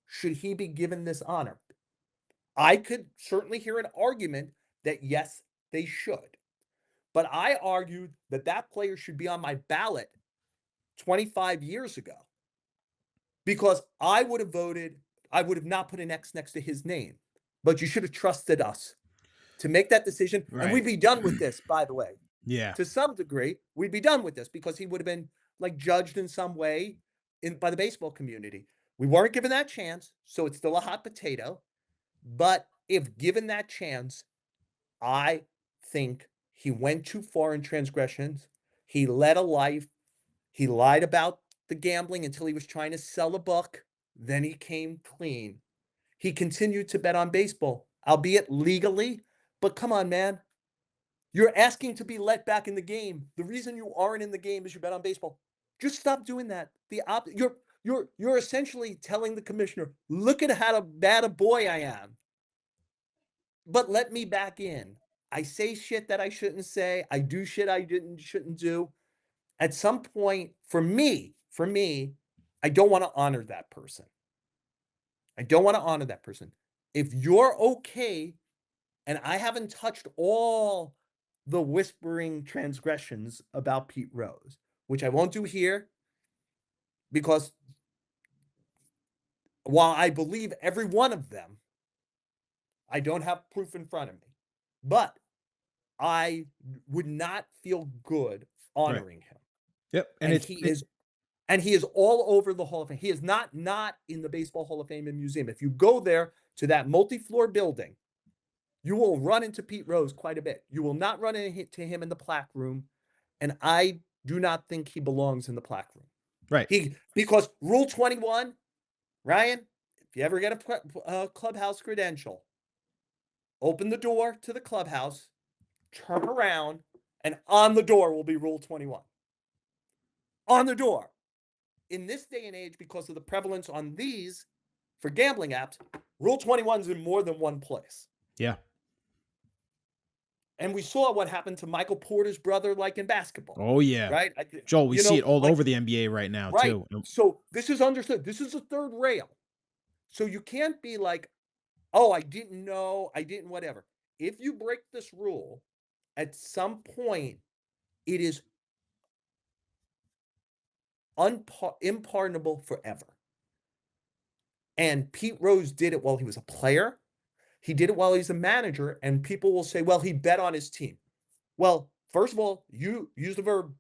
should he be given this honor? I could certainly hear an argument that yes, they should. But I argued that that player should be on my ballot 25 years ago because I would have voted, I would have not put an X next to his name. But you should have trusted us to make that decision. Right. And we'd be done with this, by the way. Yeah. To some degree, we'd be done with this because he would have been like judged in some way by the baseball community. We weren't given that chance, so it's still a hot potato. But if given that chance, I think he went too far in transgressions. He led a life. He lied about the gambling until he was trying to sell a book. Then he came clean. He continued to bet on baseball, albeit legally. But come on, man. You're asking to be let back in the game. The reason you aren't in the game is you bet on baseball. Just stop doing that. You're essentially telling the commissioner, look at how bad a boy I am. But let me back in. I say shit that I shouldn't say. I do shit I didn't shouldn't do. At some point, for me, I don't want to honor that person. I don't want to honor that person. If you're okay, and I haven't touched all the whispering transgressions about Pete Rose, which I won't do here because while I believe every one of them, I don't have proof in front of me. But I would not feel good Right. honoring him. Yep. And And it's he is and he is all over the Hall of Fame. He is not in the Baseball Hall of Fame and Museum. If you go there to that multi-floor building, you will run into Pete Rose quite a bit. You will not run into him in the plaque room, and I do not think he belongs in the plaque room. right. Because Rule 21, Ryan, if you ever get a clubhouse credential, open the door to the clubhouse, turn around, and on the door will be Rule 21. On the door. In this day and age, because of the prevalence on these for gambling apps, Rule 21 is in more than one place. Yeah. And we saw what happened to Michael Porter's brother, like in basketball, Oh yeah. right? Joel, we see it all Like, over the NBA right now right. too. So this is understood. This is a third rail. So you can't be like, oh, I didn't know, I didn't whatever. If you break this rule, at some point, it is impardonable forever. And Pete Rose did it while he was a player. He did it while he's a manager, and people will say, well, he bet on his team. Well, first of all, you use the verb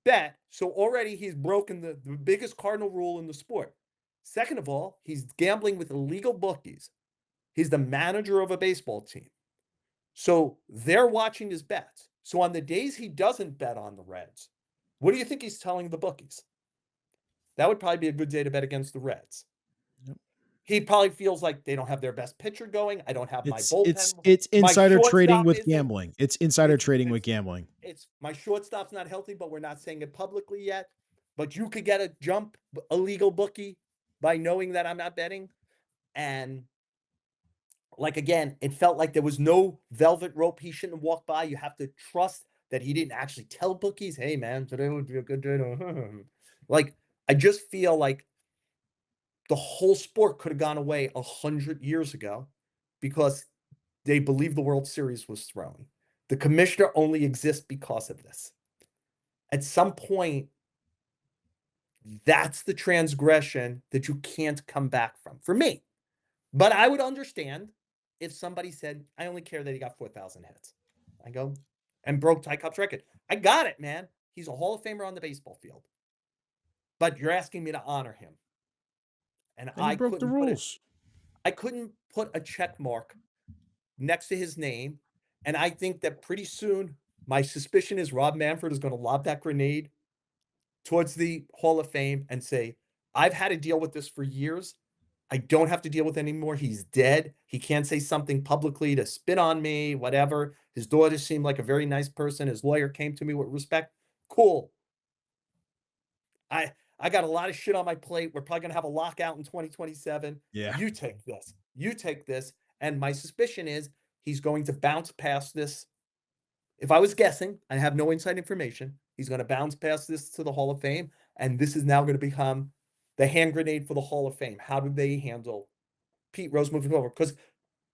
bet, so already he's broken the biggest cardinal rule in the sport. Second of all, he's gambling with illegal bookies. He's the manager of a baseball team. So they're watching his bets. So on the days he doesn't bet on the Reds, what do you think he's telling the bookies? That would probably be a good day to bet against the Reds. Yep. He probably feels like they don't have their best pitcher going. I don't have my bullpen. It's My insider trading shortstop with isn't. gambling. It's insider trading with It's gambling. it's my shortstop's not healthy, but we're not saying it publicly yet. But you could get a legal bookie by knowing that I'm not betting. And like again, it felt like there was no velvet rope he shouldn't walk by. You have to trust that he didn't actually tell bookies, hey man, today would be a good day to like I just feel like the whole sport could have gone away 100 years ago because they believe the World Series was thrown. The commissioner only exists because of this. At some point, that's the transgression that you can't come back from for me. But I would understand if somebody said, I only care that he got 4,000 hits. I go, and broke Ty Cobb's record. I got it, man. He's a Hall of Famer on the baseball field. But you're asking me to honor him. And And he broke the rules. I couldn't put a check mark next to his name. And I think that pretty soon, my suspicion is Rob Manfred is going to lob that grenade towards the Hall of Fame and say, I've had to deal with this for years. I don't have to deal with it anymore. He's dead. He can't say something publicly to spit on me, whatever. His daughter seemed like a very nice person. His lawyer came to me with respect. Cool. I got a lot of shit on my plate. We're probably going to have a lockout in 2027. Yeah. You take this. You take this. And my suspicion is he's going to bounce past this. If I was guessing, I have no inside information. He's going to bounce past this to the Hall of Fame. And this is now going to become the hand grenade for the Hall of Fame. How do they handle Pete Rose moving forward? Because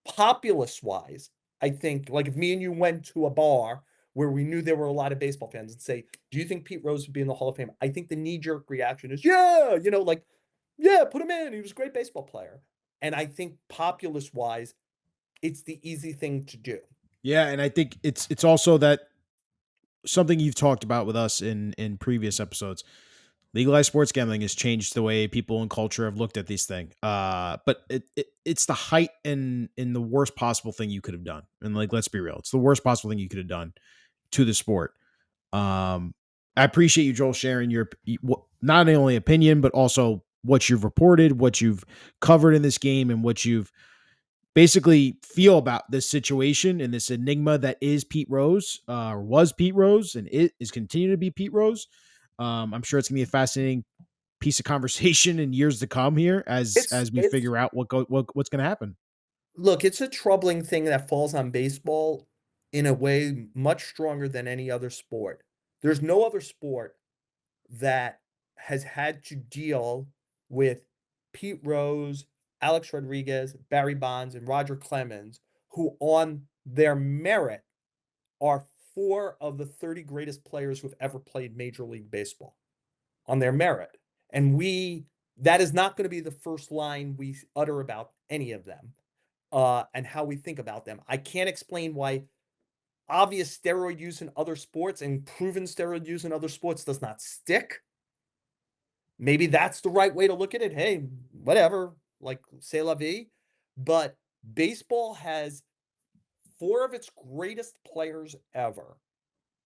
populace-wise, I think, like if me and you went to a bar where we knew there were a lot of baseball fans and say, do you think Pete Rose would be in the Hall of Fame? I think the knee-jerk reaction is, yeah, yeah, put him in. He was a great baseball player. And I think populace-wise, it's the easy thing to do. Yeah, and I think it's also that something you've talked about with us in previous episodes. Legalized sports gambling has changed the way people and culture have looked at these things. But it's the height in the worst possible thing you could have done. And like, let's be real, it's the worst possible thing you could have done to the sport. I appreciate you, Joel, sharing your not only opinion but also what you've reported, what you've covered in this game, and what you've basically feel about this situation and this enigma that is Pete Rose, or was Pete Rose, and it is continuing to be Pete Rose. I'm sure it's gonna be a fascinating piece of conversation in years to come here as we It's figure out what's gonna happen. Look, it's a troubling thing that falls on baseball in a way much stronger than any other sport. There's no other sport that has had to deal with Pete Rose, Alex Rodriguez, Barry Bonds, and Roger Clemens, who on their merit are 4 of the 30 greatest players who've ever played Major League Baseball on their merit. And that is not going to be the first line we utter about any of them and how we think about them. I can't explain why obvious steroid use in other sports and proven steroid use in other sports does not stick. Maybe that's the right way to look at it. Hey, whatever, like c'est la vie. But baseball has 4 of its greatest players ever.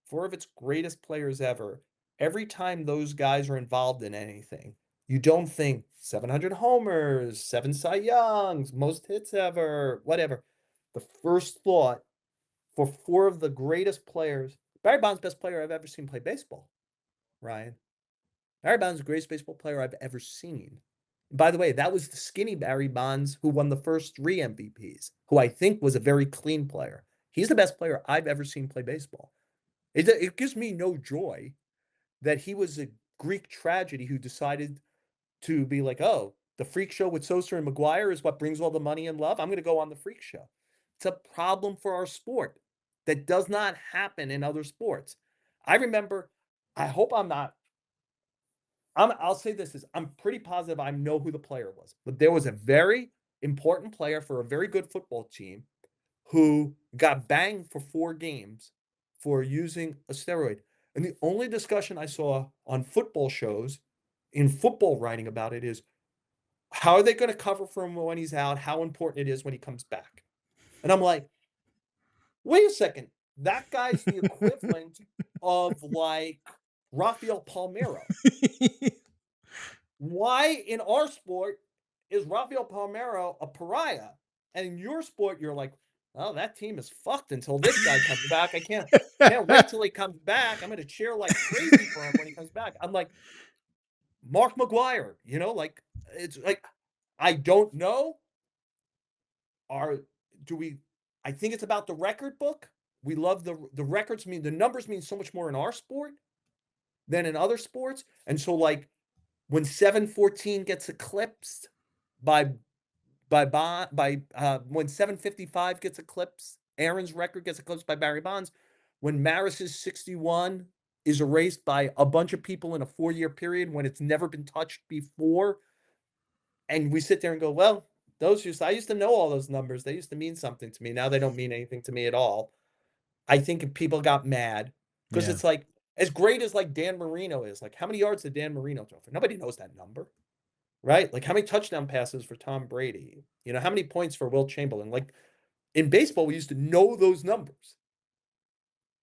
4 of its greatest players ever. Every time those guys are involved in anything, you don't think 700 homers, 7 Cy Youngs, most hits ever, whatever. The first thought for 4 of the greatest players, Barry Bonds, best player I've ever seen play baseball, Ryan. Barry Bonds, the greatest baseball player I've ever seen. By the way, that was the skinny Barry Bonds who won the first 3 MVPs, who I think was a very clean player. He's the best player I've ever seen play baseball. It gives me no joy that he was a Greek tragedy who decided to be like, oh, the freak show with Sosa and McGuire is what brings all the money and love. I'm going to go on the freak show. It's a problem for our sport that does not happen in other sports. I remember, I hope I'm not, I'll say this is I'm pretty positive I know who the player was, but there was a very important player for a very good football team who got banged for 4 games for using a steroid. And the only discussion I saw on football shows in football writing about it is how are they going to cover for him when he's out? How important it is when he comes back. And I'm like, wait a second. That guy's the equivalent of like Rafael Palmeiro. Why in our sport is Rafael Palmeiro a pariah? And in your sport, you're like, oh, that team is fucked until this guy comes back. I can't wait till he comes back. I'm going to cheer like crazy for him when he comes back. I'm like, Mark McGuire, like it's like I don't know. Are do we? I think it's about the record book. We love the records. The numbers mean so much more in our sport than in other sports. And so, like when 714 gets eclipsed by when 755 gets eclipsed, Aaron's record gets eclipsed by Barry Bonds. When Maris's 61 is erased by a bunch of people in a 4-year period when it's never been touched before. And we sit there and go, well, I used to know all those numbers. They used to mean something to me. Now they don't mean anything to me at all. I think if people got mad because it's like as great as like Dan Marino is, like how many yards did Dan Marino throw for? Nobody knows that number, right? Like how many touchdown passes for Tom Brady? How many points for Will Chamberlain? Like in baseball, we used to know those numbers.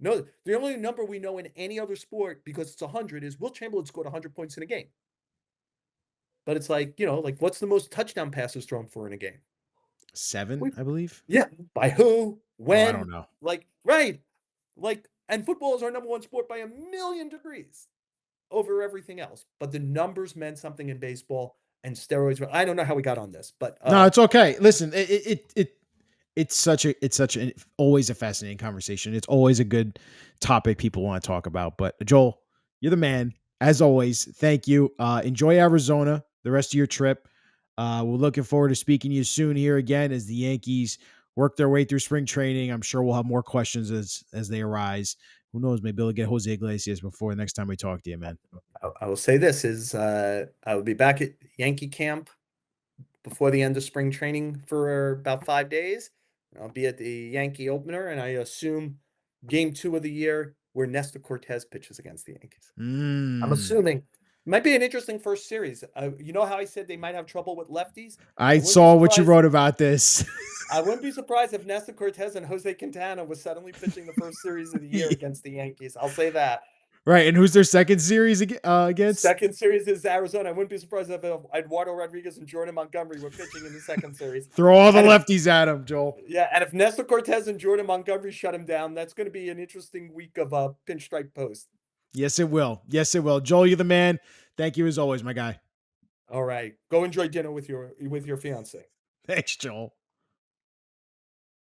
No, the only number we know in any other sport because it's 100 is Will Chamberlain scored 100 points in a game. But it's like, like what's the most touchdown passes thrown for in a game? 7, I believe. Yeah. By who? When? I don't know. Like, right. Like, and football is our number 1 sport by a million degrees over everything else. But the numbers meant something in baseball and steroids. I don't know how we got on this, but No, it's okay. Listen, it's such an always a fascinating conversation. It's always a good topic people want to talk about. But Joel, you're the man. As always, thank you. Enjoy Arizona, the rest of your trip. We're looking forward to speaking to you soon here again as the Yankees work their way through spring training. I'm sure we'll have more questions as they arise. Who knows? Maybe we'll get Jose Iglesias before the next time we talk to you, man. I will say this is I will be back at Yankee camp before the end of spring training for about 5 days. I'll be at the Yankee opener, and I assume game 2 of the year where Nestor Cortez pitches against the Yankees. I'm assuming it might be an interesting first series. You know how I said they might have trouble with lefties? I saw what you wrote about this. I wouldn't be surprised if Nestor Cortez and Jose Quintana was suddenly pitching the first series of the year against the Yankees. I'll say that. Right, and who's their second series against? Second series is Arizona. I wouldn't be surprised if Eduardo Rodriguez and Jordan Montgomery were pitching in the second series. Throw all the lefties at him, Joel. Yeah, and if Nestor Cortez and Jordan Montgomery shut him down, that's going to be an interesting week of Pinstripe Post. Yes, it will. Yes, it will. Joel, you're the man. Thank you as always, my guy. All right, go enjoy dinner with your fiance. Thanks, Joel.